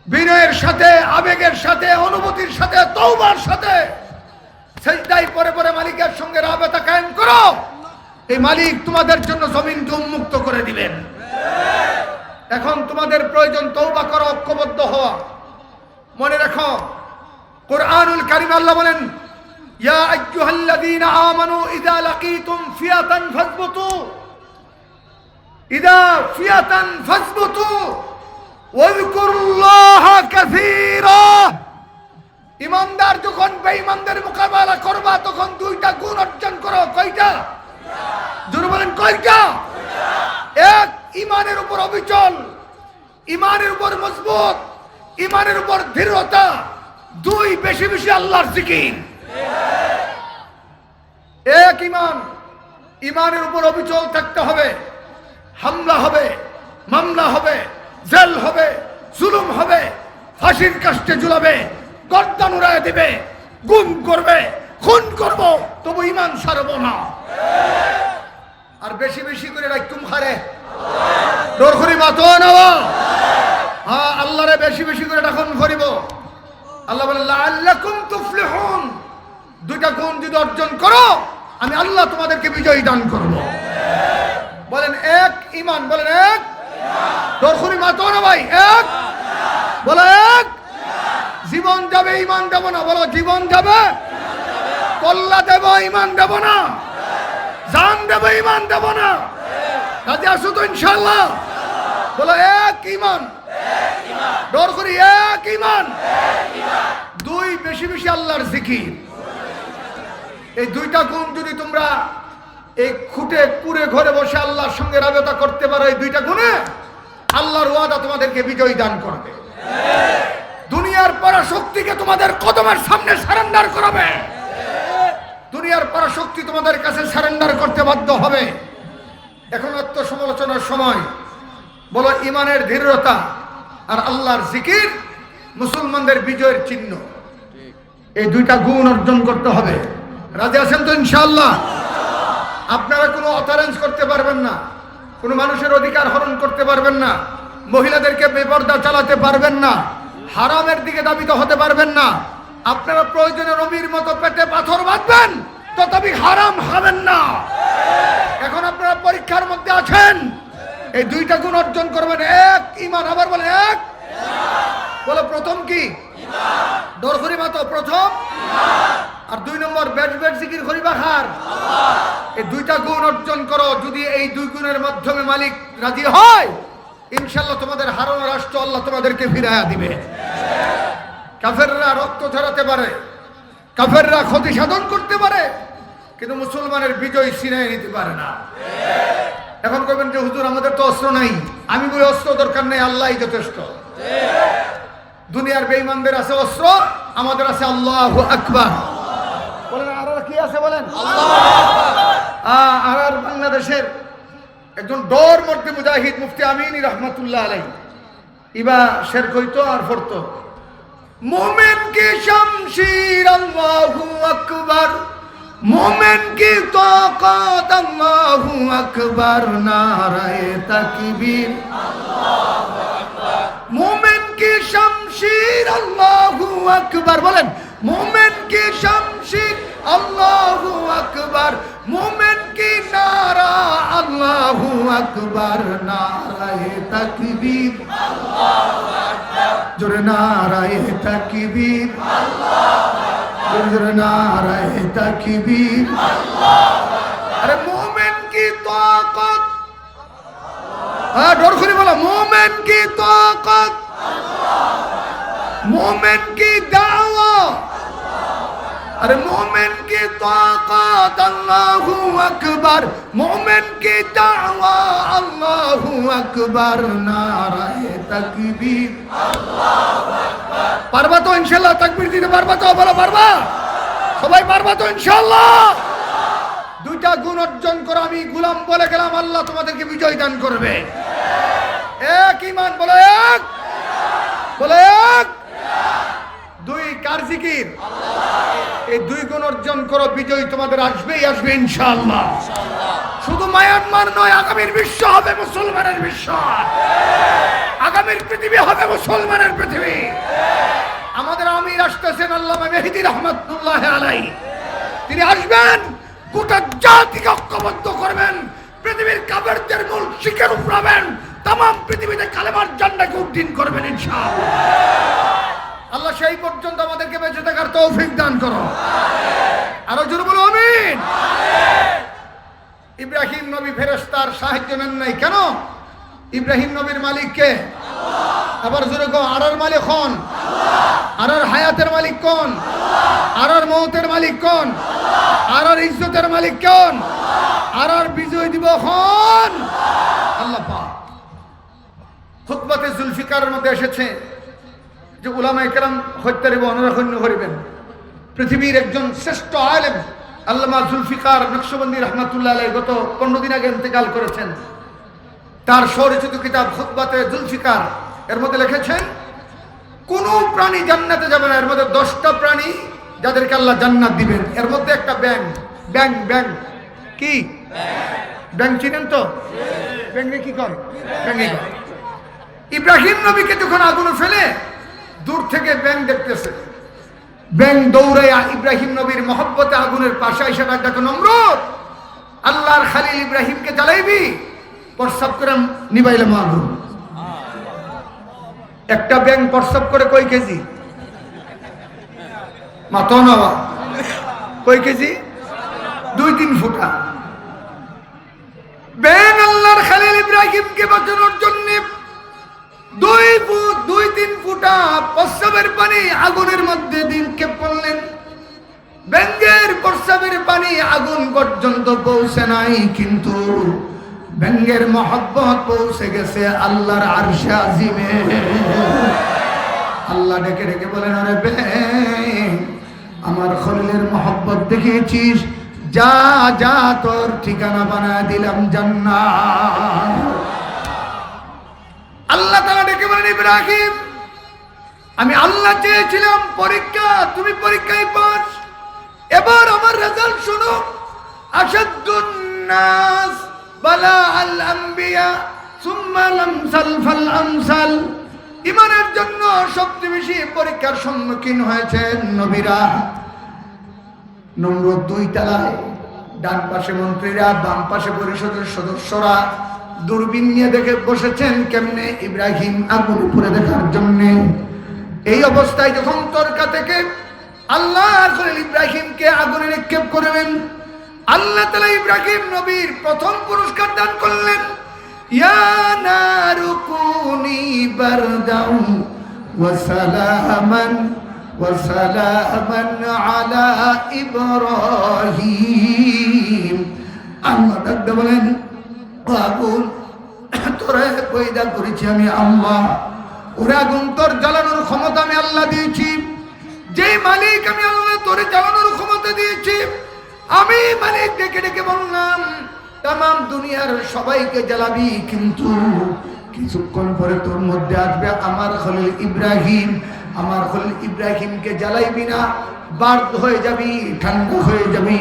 বিনয়ের সাথে, আবেগের সাথে, অনুভূতির সাথে, তওবার সাথে সাজদায় পড়ে পড়ে মালিকের সঙ্গে রাবেতা কায়েম করো। এই মালিক তোমাদের জন্য জমিনকে উন্মুক্ত করে দিবেন। এখন তোমাদের প্রয়োজন তওবা করা, ঐক্যবদ্ধ হওয়া। মনে রাখো, কুরআনুল কারীম আল্লাহ বলেন, ইয়া আইয়ুহাল্লাযীনা আমানু ইযা লাকীতুম ফিয়াতান ফাসবুতু, ইযা ফিয়াতান ফাসবুতু ওয়াযকুরুল্লাহা কাসীরা। ঈমানদার যখন বেঈমানদের মোকাবেলা করবা তখন দুইটা গুণ অর্জন করো। কয়টা? জোরে বলেন, কয়টা? এক, ঈমানের উপর অবিচল, ঈমানের উপর মজবুত, ঈমানের উপর দৃঢ়তা। দুই, বেশি বেশি আল্লাহর জিকির। এক, ঈমান। ঈমানের উপর অবিচল থাকতে হবে। হামলা হবে, মামলা হবে, জেল হবে, জুলুম হবে, ফাঁসির কাস্টে ঝুলাবে, গর্দান উড়ায় দিবে, গুম করবে, খুন করব, তবু ঈমান ছাড়বো না। আর বেশি বেশি করে রাখতুম হারে ডর করি মাতো নেওয়া। হ্যাঁ, আল্লাহরে বেশি বেশি করে ডাকুন করিব। আল্লাহ বলেন লাআল্লাকুম তুফলিহুন। দুইটা গুণ যদি অর্জন করো আমি আল্লাহ তোমাদেরকে বিজয় দান করব। বলেন এক, ঈমান। বলেন এক, ডর করি মাতো না ভাই, এক। বলো এক। জীবন যাবে, ঈমান দেব না। বলো জীবন যাবে, কল্লা দেব, ঈমান দেব না। জান দেব, ঈমান দেব না। রাজি আছো তো ইনশাআল্লাহ? বলো এক, ঈমান। ডর করি এক, ঈমান। দুই, বেশি বেশি আল্লাহর জিকির। এই দুইটা গুণ যদি তোমরা এই খুঁটে কুড়ে ঘরে বসে আল্লাহর সঙ্গে রাবেতা করতে পারো, এই দুইটা গুণে আল্লাহর ওয়াদা তোমাদেরকে বিজয় দান করবে। দুনিয়ার পরাশক্তিকে তোমাদের কদমের সামনে সারেন্ডার করাবে। দুনিয়ার পরাশক্তি তোমাদের কাছে সারেন্ডার করতে বাধ্য হবে। এখন আত্মসমালোচনার সময়। বলো ঈমানের দৃঢ়তা আর আল্লাহর জিকির মুসলমানদের বিজয়ের চিহ্ন। এই দুইটা গুণ অর্জন করতে হবে। রাজি আছেন তো ইনশাআল্লাহ? আপনারা কোনো অতারেঞ্জ করতে পারবেন না, কোনো মানুষের অধিকার হরণ করতে পারবেন না, মহিলাদেরকে বেপরদা চালাতে পারবেন না, হারামের দিকে দাবিত হতে পারবেন না। আপনারা প্রয়োজনে নবীর মতো পেটে পাথর বাঁধবেন, তথাপি হারাম খাবেন না। এখন আপনারা পরীক্ষার মধ্যে আছেন, এই দুইটা গুণ অর্জন করবেন। এক, ঈমান। আবার বলে এক। বলো প্রথম কি? ডর করি মাতো প্রথম। আর দুই নম্বর বেশ বেশ জিকির করিবা খার। এই দুইটা গুণ অর্জন করো। যদি এই দুই গুণের মাধ্যমে মালিক রাজি হয়, ইনশাআল্লাহ তোমাদের হারানো রাষ্ট্র আল্লাহ তোমাদেরকে ফিরাইয়া দিবে। কাফেররা রক্ত ঝরাতে পারে, কাফেররা ক্ষতি সাধন করতে পারে, কিন্তু মুসলমানের বিজয় ছিনিয়ে নিতে পারে না। এখন কইবেন যে হুজুর আমাদের তো অস্ত্র নাই। আমি বলি অস্ত্র দরকার নেই, আল্লাহই যথেষ্ট। দুনিয়ার বেঈমানদের আছে অস্ত্র, আমাদের আছে আল্লাহু আকবার। বলেন আর কি আছে? বলেন আল্লাহু আকবার। আর বাংলাদেশের একজন ডর মধ্যে মুজাহিদ মুফতি আমিনী রহমাতুল্লাহ আলাইহি ইবা শের কইতো আর পড়তো मोमिन की शमशीर अल्लाहु अकबर, मोमिन की ताकत अल्लाहु अकबर, नाराए तकबीर अल्लाहु अकबर, मोमिन की शमशीर अल्लाहु अकबर, बोलें मोमिन की शमशीर अल्लाहु अकबर, मोमिन की नारा अल्लाहु अकबर, नाराए तकबीर अल्लाहु अकबर, जोरे नाराए तकबीर अल्लाहु अकबर, जोरे नाराए तकबीर अल्लाहु अकबर, अरे मोमिन की ताकत, डर खुली बोला मोमिन की ताकत, मोमिन की दावा, अरे मोमिन की ताकत अल्लाहु अकबर, मोमिन की दावा अल्लाहु अकबर, नाराए तकबीर अल्लाहु अकबर। पारबा तो इंशाल्लाह तकबीर দিতে পারবা তো? বলো পারবা? সবাই পারবা তো ইনশাআল্লাহ? দুইটা গুণ অর্জন করে আমি গোলাম বলে গেলাম, আল্লাহ তোমাদেরকে বিজয় দান করবে। এক ঈমান, বলো এক, বলো এক। দুই কার জিকির? এই দুই গুণ অর্জন করো, বিজয় তোমাদের আসবেই আসবে ইনশাআল্লাহ। শুধু মায়ানমার নয়, আগামীর বিশ্ব হবে মুসলমানের বিশ্ব, আগামীর পৃথিবী হবে মুসলমানের পৃথিবী। আমাদের আমির আসতেছেন আল্লামা মেহেদী রহমাতুল্লাহ আলাইহি, তিনি আসবেন, গোটা জাতিকে ঐক্যবদ্ধ করবেন, পৃথিবীর কাফেরদের মূল শিকড় উপড়াবেন, তামাম পৃথিবীতে কালেমার ঝান্ডাকে উড্ডীন করবেন ইনশাআল্লাহ। আল্লাহ সেই পর্যন্ত আমাদেরকে বেঁচে থাকার তৌফিক দান করো, আরো জোরে বলো আমিন। ইব্রাহিম নবী ফেরেশতার সাহায্য নেন নাই কেন? ইব্রাহিম নবীর মালিক কে? আবার জোরে কও, আরার মালিক কোন? আরার হায়াতের মালিক কোন? আরার মওতের মালিক কোন? আরার ইজ্জতের মালিক কোন? আরার বিজয় দিব কোন? আল্লাহ পাক। খুতবাতে জুলফিকারের মধ্যে এসেছে যে উলামায়ে কেরাম হত্যার অনুরক্ষণ করিবেন। পৃথিবীর একজন শ্রেষ্ঠ আলেম আল্লামা জুলফিকার নকশবন্দি রহমাতুল্লাহ আলাইহি গত 15 দিন আগে ইন্তেকাল করেছেন। তার স্বরচিত কিতাব খুতবাতে জুলফিকার এর মধ্যে লিখেছেন, কোন প্রাণী জান্নাতে যাবে না, এর মধ্যে 10টা প্রাণী যাদেরকে আল্লাহ জান্নাত দিবেন। এর মধ্যে একটা ব্যাং। ব্যাং ব্যাং কি? ব্যাং চিনেন তো? ব্যাংকে কি করে? ব্যাংকে করে। ইব্রাহিম নবীকে যখন আগুনে ফেলে দূর থেকে ব্যাং দেখতেছে, ব্যাং দৌড়াইয়া ইব্রাহিম নবীর মহব্বতে আগুনের পাশে এসে ডাকে, নমরুদ, আল্লাহর খালিল ইব্রাহিমকে জ্বালাইবি? প্রস্রাব করে নিবাইলাম আগুন। একটা ব্যাং প্রস্রাব করে কয় কেজি? মাতো নাওয়া কয় কেজি? 2-3 ফুটা। ব্যাং আল্লাহর খালিল ইব্রাহিমকে বাঁচানোর জন্য 2-3 ফুটা প্রস্রাবের পানি আগুনের মধ্যে নিক্ষেপ করলেন। ব্যাঙের প্রস্রাবের পানি আগুন পর্যন্ত পৌঁছে নাই, কিন্তু ব্যাঙের মহব্বত পৌঁছে গেছে আল্লাহর আরশে আজিমে। আল্লাহ ডেকে ডেকে বলেন, আরে ব্যাঙ, আমার খলিলের মহব্বত দেখিয়েছিস, যা যা তোর ঠিকানা বানায় দিলাম জান্নাত। আল্লাহ তাআলা ডেকে বলেন, ইব্রাহিম, আমি আল্লাহ চেয়েছিলাম পরীক্ষা, তুমি পরীক্ষায় পাস, এবার আমার রেজাল্ট শোনো। আশাদ্দুন নাস বালা আল আম্বিয়া সুম্মা লামসাল ফাল আমসাল। ঈমানের জন্য সবচেয়ে বেশি পরীক্ষার সম্মুখীন হয়েছেন নবীরা। নমরুদ 2 তলায়, ডান পাশে মন্ত্রীরা, বাম পাশে পরিষদের সদস্যরা দূরবীন নিয়ে দেখে বসেছেন কেমনে ইব্রাহিম আগুন উপরে দেখার জন্য। এই অবস্থায় যখন তরকা থেকে আল্লাহ খলিল ইব্রাহিমকে আগুনে নিক্ষেপ করলেন, আল্লাহ তাআলা ইব্রাহিম নবীর প্রথম পুরস্কার দান করলেন, ইয়া নারু কুনি বারদাও ওয়া সালামান আলা ইব্রাহিম। আল্লাহ তাআলা বলেন, আগুন তোরে পয়দা করেছি আমি আল্লাহ, ওরে আগুন তোর জ্বালানোর ক্ষমতা আমি আল্লাহ দিয়েছি। যে মালিক আমি আল্লাহ তোরে জ্বালানোর ক্ষমতা দিয়েছি, আমি মালিক ডেকে ডেকে বললাম তামাম দুনিয়ার সবাইকে জ্বালাবি, কিন্তু কিছুক্ষণ পরে তোর মধ্যে আসবে আমার খলিল ইব্রাহিম। আমার খলিল ইব্রাহিমকে জ্বালাইবি না, বার্দ হয়ে যাবি, ঠান্ডা হয়ে যাবি।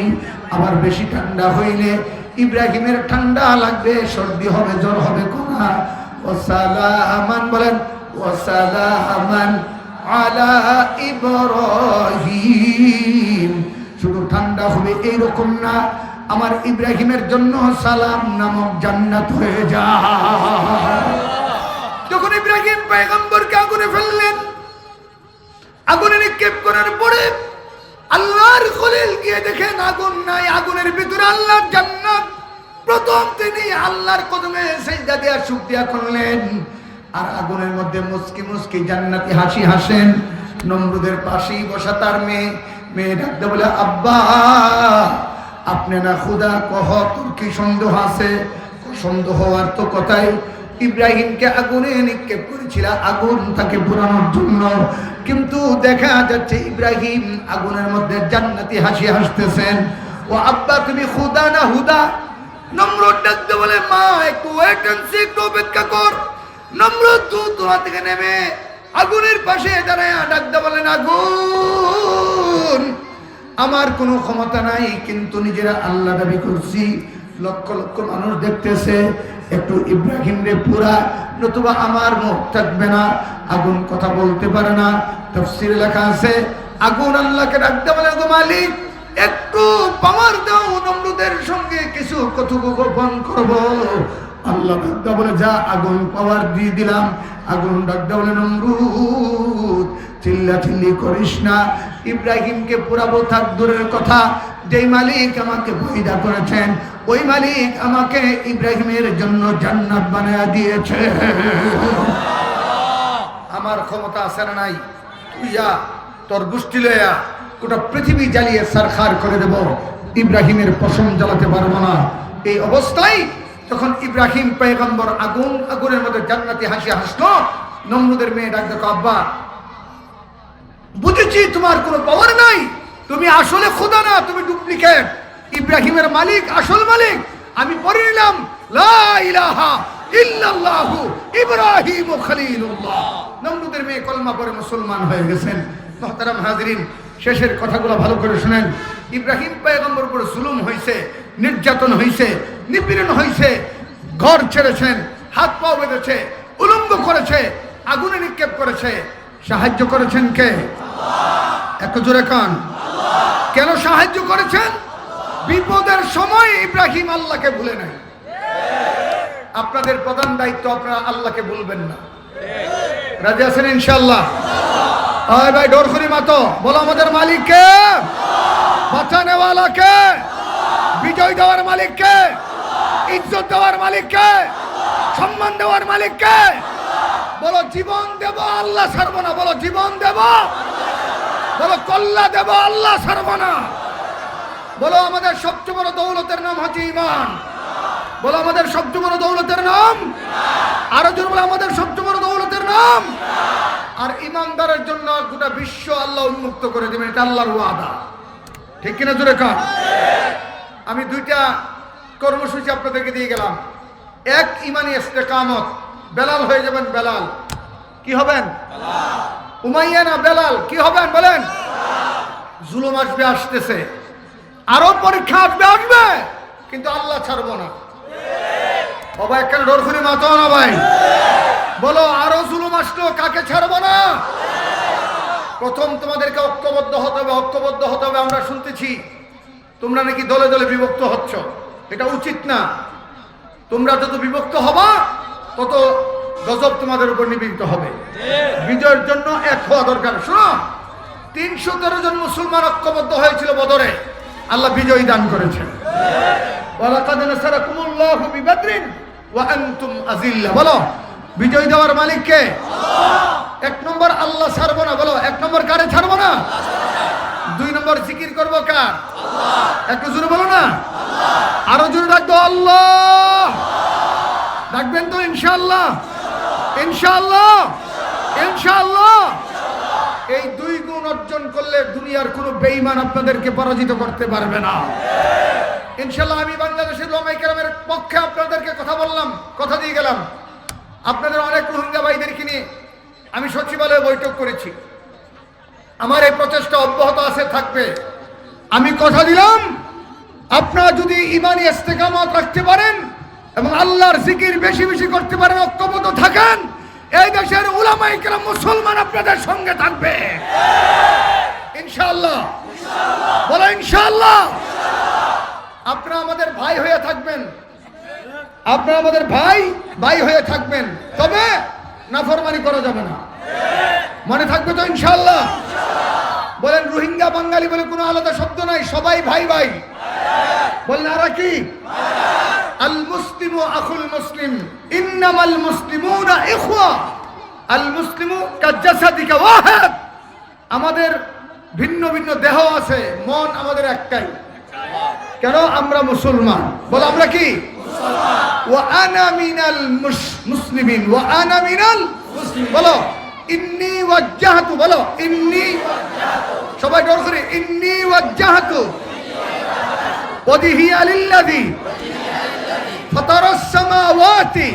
আবার বেশি ঠান্ডা হইলে ইব্রাহিমের ঠান্ডা লাগবে, সর্দি হবে, জ্বর হবে। কোনা ওয়াসালামান বলেন, ওয়াসালামান আলা ইব্রাহিম। শুধু ঠান্ডা হবে এইরকম না, আমার ইব্রাহিমের জন্য সালাম নামক জান্নাত হয়ে যায়। যখন ইব্রাহিম পয়গম্বরকে আগুনে ফেললেন, আগুনে নিক্ষেপ করার পরে আল্লাহর খলিল গিয়ে দেখেন আগুন নাই, আগুনের ভিতরে আল্লাহর জান্নাত। প্রথম তিনি আল্লাহর কদমে সিজদা দিয়ে শুকরিয়া করলেন, আর আগুনের মধ্যে মুস্কি মুস্কি জান্নাতি হাসি হাসেন। নমরুদের পাশেই বসা তার মেয়ে ডাকতে বলে, আব্বা আপনি না খুদা, কহ তোর কি সন্দেহ আছে? সন্দেহ হওয়ার তো কথাই, ইব্রাহিমকে আগুনে নিক্ষেপ করেছিল আগুন তাকে পোড়ানোর জন্য, কিন্তু দেখা যাচ্ছে ইব্রাহিম আগুনের মধ্যে জান্নাতি হাসি হাসতেছেন। ও আব্বা তুমি খুদা না হুদা? নমরুদ ডাকতে বলে, মা একটু ওয়েট এন্ড সি, একটু অপেক্ষা কর। নমরুদ ধোঁয়া থেকে নেমে আগুনের পাশে দাঁড়ায় ডাকতে বলেন, আগুন আমার কোনো ক্ষমতা নাই, কিন্তু নিজেরা আল্লাহ দাবি করছি, লক্ষ লক্ষ মানুষ দেখতেছে, একটু ইব্রাহিম রে পুরা, নতুবা আমার মুখ থাকবে না। আগুন কথা বলতে পারে না। তাফসীরে লেখা আছে, আগুন আল্লাহকে ডাকতে বলে, গো মালিক একটু পাওয়ার দাও, নমরুদের সঙ্গে কিছু কথোপকথন করব। আল্লাহ ডাকতে বলে, যা, আগুন পাওয়ার দিয়ে দিলাম। আগুন ডাকতে বলে, নমরুদ চিল্লা চিল্লি করিস না, ইব্রাহিমকে পুরাবো থাক দূরের কথা, যেই মালিক আমাকে পয়দা করেছেন ওই মালিক আমাকে ইব্রাহিমের জন্য জান্নাত বানায়া দিয়েছে। আমার ক্ষমতা আছে না নাই? তুই যা, তোর গোষ্ঠী লয়া গোটা পৃথিবী জ্বালিয়ে সারখার করে দেব, ইব্রাহিমের পশম জ্বালাতে পারবো না। এই অবস্থায় তখন ইব্রাহিম পয়গম্বর আগুনের মধ্যে জান্নাতি হাসি হাসলো। নমরুদের মেয়ে ডাক দেখো, আব্বা বুঝেছি তোমার কোনো পাওয়ার নাই, তুমি আসলে খোদা না, তুমি ডুপ্লিকেট। ইব্রাহিমের মালিক আসল মালিক। আমি পড়ে নিলাম, লা ইলাহা ইল্লাল্লাহু ইব্রাহিম খলিলুল্লাহ। নমরুদের মেয়ে কলমা পড়ে মুসলমান হয়ে গেছেন। মুহতারাম হাজিরিন, শেষের কথাগুলো ভালো করে শুনেন। ইব্রাহিম পয়গম্বর উপর জুলুম হয়েছে, নির্যাতন হয়েছে, নিপীড়ন হয়েছে, ঘর ছেড়েছেন, হাত পা বেঁধেছে, উলঙ্গ করেছে, আগুনে নিক্ষেপ করেছে। সাহায্য করেছেন কে? একটু জোরে কান। কেন সাহায্য করেছেন? বিপদের সময় ইব্রাহিম আল্লাহকে ভুলে নাই। আপনাদের প্রধান দায়িত্ব, আপনারা আল্লাহকে ভুলবেন না। রাজি আছেন ইনশাআল্লাহ? আয় ভাই ডরখুরি মাতো বলো, আমাদের মালিককে, বাঁচানে ওয়ালাকে, বিজয় দেওয়ার মালিককে, ইজ্জত দেওয়ার মালিককে, সম্মান দেওয়ার মালিককে। বলো জীবন দেব, আল্লাহ ছাড়ব না। বলো জীবন দেব, বলো কল্লা দেব, আল্লাহ ছাড়ব না। বলো আমাদের সবচেয়ে বড় দৌলতের নাম হচ্ছে ঈমান। বলো আমাদের সবচেয়ে বড় দৌলতের নাম, আরো জোরে বলো, আমাদের সবচেয়ে বড় দৌলতের নাম। আর ঈমানদারের জন্য গোটা বিশ্ব আল্লাহ উন্মুক্ত করে দেবেন, এটা আল্লাহর ওয়াদা। ঠিক কিনা জোরে কান। আমি দুইটা কর্মসূচি আপনাদেরকে দিয়ে গেলাম। এক, ঈমানি ইস্তেকামত, বেলাল হয়ে যাবেন। বেলাল কি হবেন? উমাইয়া না বেলাল কি হবেন বলেন? জুলুম আসবে, আসতেছে, আরো পরীক্ষা আসবে, কিন্তু আল্লাহ ছাড়বো না। বাবা একখানে ডরখুনি মাতো না ভাই। বলো আরো জুলুম আসলো, কাকে ছাড়বো না? প্রথম তোমাদেরকে ঐক্যবদ্ধ হতে হবে, ঐক্যবদ্ধ হতে হবে। আমরা শুনতেছি তোমরা নাকি দলে দলে বিভক্ত হচ্ছ, এটা উচিত না। তোমরা যত বিভক্ত হবা তত গজব তোমাদের উপর নিবেদিত হবে। বিজয়ের জন্য এক হওয়া দরকার। শোনো, 313 জন মুসলমান ঐক্যবদ্ধ হয়েছিল বদরে, আল্লাহ বিজয় দান করেছেন। ওয়ালাকাদ নাসারাকুমুল্লাহু বিবাদরিন ওয়া আনতুম আযিল্লা। বলো বিজয় দেওয়ার মালিক কে? আল্লাহ। এক নম্বর আল্লাহ ছাড়বো না। বলো এক নম্বর কারে ছাড়বো না? দুই নম্বর জিকির করবো কার? আল্লাহ। একটু জোরে বলো না, আল্লাহ। আরো জোরে ডাকবো আল্লাহ। ডাকবেন তো ইনশাআল্লাহ? ইনশাআল্লাহ, ইনশাআল্লাহ। এই দুই গুণ অর্জন করলে দুনিয়ার কোনো বেঈমান আপনাদেরকে পরাজিত করতে পারবে না ইনশাআল্লাহ। আমি বাংলাদেশের উলামায়ে কেরামের পক্ষে আপনাদেরকে কথা বললাম, কথা দিয়ে গেলাম। আপনাদের অনেক রোহিঙ্গা ভাইদেরকে নিয়ে আমি সচিবালয়ে বৈঠক করেছি। আমার এই প্রচেষ্টা অব্যাহত আছে, থাকবে। আমি কথা দিলাম, আপনারা যদি ঈমানি ইস্তেকামত রাখতে পারেন এবং আল্লাহর জিকির বেশি বেশি করতে পারেন, ঐক্যবদ্ধ থাকেন, এই দেশের উলামায়ে কেরাম মুসলমান আপনাদের সঙ্গে থাকবে ইনশাআল্লাহ। বলো ইনশাআল্লাহ। আপনারা আমাদের ভাই হয়ে থাকবেন, আপনারা আমাদের ভাই হয়ে থাকবেন, তবে নাফরমানি করা যাবে না। মনে থাকবে তো ইনশাআল্লাহ? বলেন রোহিঙ্গা বাঙালি বলে কোনো আলাদা শব্দ নাই, সবাই ভাই ভাই। বলেন আর কি? আল মুসলিমু আখুল মুসলিম, ইন্নামাল মুসলিমুনা ইখওয়া, আল মুসলিমু কাজাসাদিকা ওয়াহিদ। আমাদের ভিন্ন ভিন্ন দেহ আছে, মন আমাদের একটাই। কেন? আমরা মুসলমান। বলো আমরা কি? মুসলমান। ওয়া আনা মিনাল মুসলিমিন, ওয়া আনা মিনাল মুসলিমিন। বলো ইন্নী ওয়াজ্জাহতু, বলো ইন্নী, সবাই জোর করে ইন্নী ওয়াজ্জাহতু ওয়াজহিয়া লিল্লাযী ফাতারাস সামাওয়াতি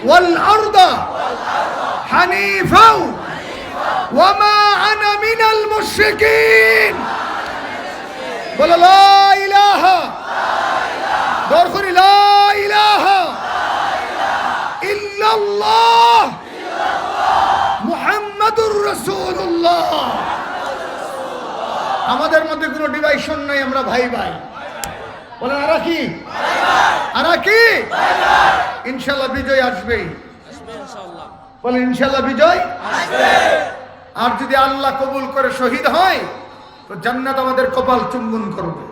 ওয়াল আরদা হানিফা ওয়া মা আনা মিনাল মুশরিকিন। বলো লা ইলাহা, জোর করে লা ইলাহা ইল্লাল্লাহ মুহাম্মাদুর রাসূলুল্লাহ। আমাদের মধ্যে কোনো ডিভাইশন নাই, আমরা ভাই ভাই। বলেন আর কি? আর কি? ইনশাআল্লাহ বিজয় আসবেই। বলেন ইনশাআল্লাহ বিজয় আসবে। আর যদি আল্লাহ কবুল করে শহীদ হয় তো জান্নাত আমাদের কপাল চুম্বন করবে।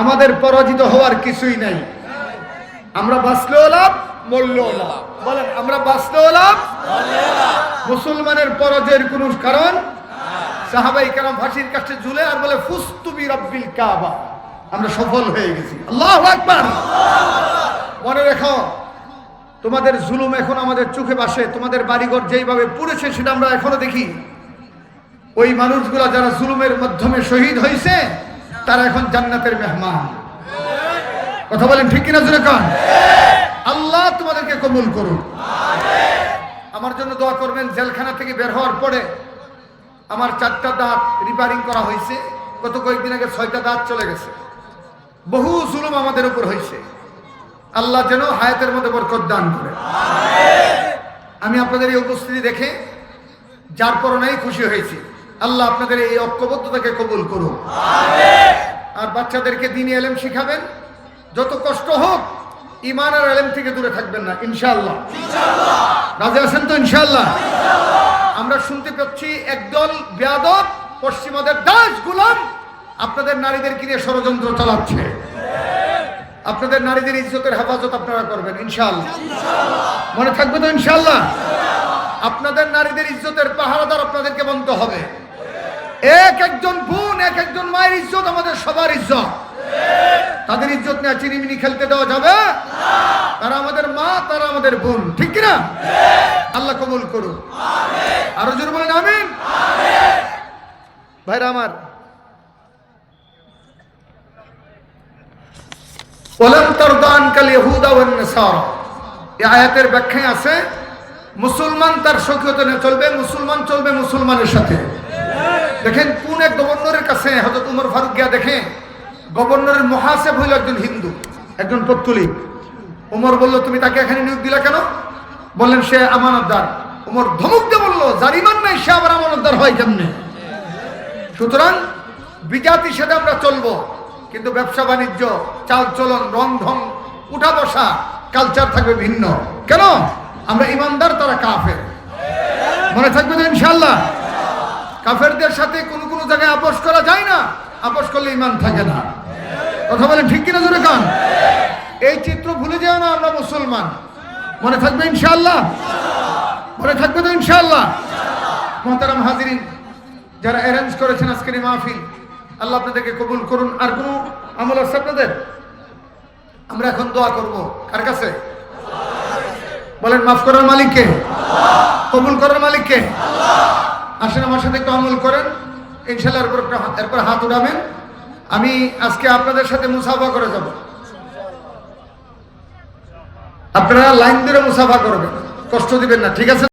আমাদের পরাজিত হওয়ার কিছুই নাই। আমরা বাঁচলেও লাভ, মরলেও লাভ। বলেন আমরা বাঁচলেও লাভ, মরলেও লাভ। মুসলমানের পরাজয়ের কোনো কারণ। সাহাবায়ে কেরাম ফাঁসির কাছে ঝুলে আর বলে ফুস্তু বিরাব্বিল কাবা, আমরা সফল হয়ে গেছি। আল্লাহু আকবার। মনে রেখো, তোমাদের জুলুম এখন আমাদের চোখে ভাসে। তোমাদের বাড়িঘর যেইভাবে পুড়েছে সেটা আমরা এখনো দেখি। ওই মানুষগুলা যারা জুলুমের মাধ্যমে শহীদ হয়েছে তারা এখন জান্নাতের মেহমান। কথা বলেন ঠিক কিনা? জোরে কান। আল্লাহ তোমাদেরকে কবুল করুন। আমার জন্য দোয়া করবেন। জেলখানা থেকে বের হওয়ার পরে আমার 4টা দাঁত রিপেয়ারিং করা হয়েছে। গত কয়েকদিন আগে 6টা দাঁত চলে গেছে। বহু জুলুম আমাদের উপর হয়েছে। আল্লাহ যেন হায়াতের মধ্যে বরকত দান করে। আমি আপনাদের এই উপস্থিতি দেখে যার পরনাই খুশি হয়েছি। আল্লাহ আপনাদের এই ঐক্যবদ্ধতাকে কবুল করুন। আর বাচ্চাদেরকে দ্বীনি ইলম শিখাবেন। যত কষ্ট হোক ঈমান আর ইলম থেকে দূরে থাকবেন না ইনশাআল্লাহ। রাজি আছেন তো ইনশাআল্লাহ? আমরা শুনতে পাচ্ছি একদল বেয়াদব পশ্চিমাদের দাস গোলাম আপনাদের নারীদেরকে নিয়ে ষড়যন্ত্র চালাচ্ছে। আপনাদের নারীদের ইজ্জতের হেফাজত আপনারা করবেন ইনশাআল্লাহ। মনে থাকবে তো ইনশাআল্লাহ? আপনাদের নারীদের ইজ্জতের পাহারাদার আপনাদেরকে বলতে হবে। এক একজন বোন, এক একজন মায়ের ইজ্জত আমাদের সবার ইজ্জত। তাদের ইজ্জত নিয়ে চিনিমিনি খেলতে দেওয়া যাবে না। তারা আমাদের মা, তারা আমাদের বোন, ঠিক কিনা? আল্লাহ কবুল করুন। আরো জোরে বলেন আমিন। ভাইরা আমার, ওয়ালান তারদা আনকাল ইয়াহুদা ওয়ান নাসারা, এই আয়াতের ব্যাখ্যায় আছে মুসলমান তার সখ্যতা নিয়ে চলবে, মুসলমান চলবে মুসলমানের সাথে। দেখেন কোন এক গভর্নরের কাছে হযরত উমর ফারুক গিয়া দেখে গভর্নরের মুহাসিব হইল একজন হিন্দু, একজন পত্তলিক। উমর বলল তুমি তাকে এখানে নিয়োগ দিলা কেন? বললেন সে আমানতদার। উমর ধমক দিয়ে বলল যার ঈমান নাই সে আবার আমানতদার হয় কেমনে? সুতরাং বিজাতির সাথে আমরা চলবো, কিন্তু ব্যবসা বাণিজ্য, চাল চলন, রং ঢং, উঠা বসা, কালচার থাকবে ভিন্ন। কেন? আমরা ইমানদার, তারা কাফের। মনে থাকবে তো ইনশাআল্লাহ? কাফেরদের সাথে কোনো কোনো জায়গায় আপোষ করা যায় না। আপোষ করলে ইমান থাকে না। কথা বলেন ঠিক কিনা? জোরে কান। এই চিত্র ভুলে যাও না, আমরা মুসলমান। মনে থাকবে ইনশাআল্লাহ? মনে থাকবে তো ইনশাআল্লাহ? মুহতারাম হাজিরিন, যারা অ্যারেঞ্জ করেছেন আজকের এই মাহফিল, আল্লাহ আপনাদেরকে কবুল করুন। আর কোনো আমল আছে আপনাদের? আমরা এখন দোয়া করব কার কাছে? বলেন মাফ করার মালিককে, কবুল করার মালিককে। আসেন আমার সাথে একটু আমল করেন ইনশাআল্লাহ। এরপর হাত উঠাবেন। আমি আজকে আপনাদের সাথে মুসাফা করে যাব। আপনারা লাইন ধরে মুসাফা করবেন, কষ্ট দিবেন না, ঠিক আছে?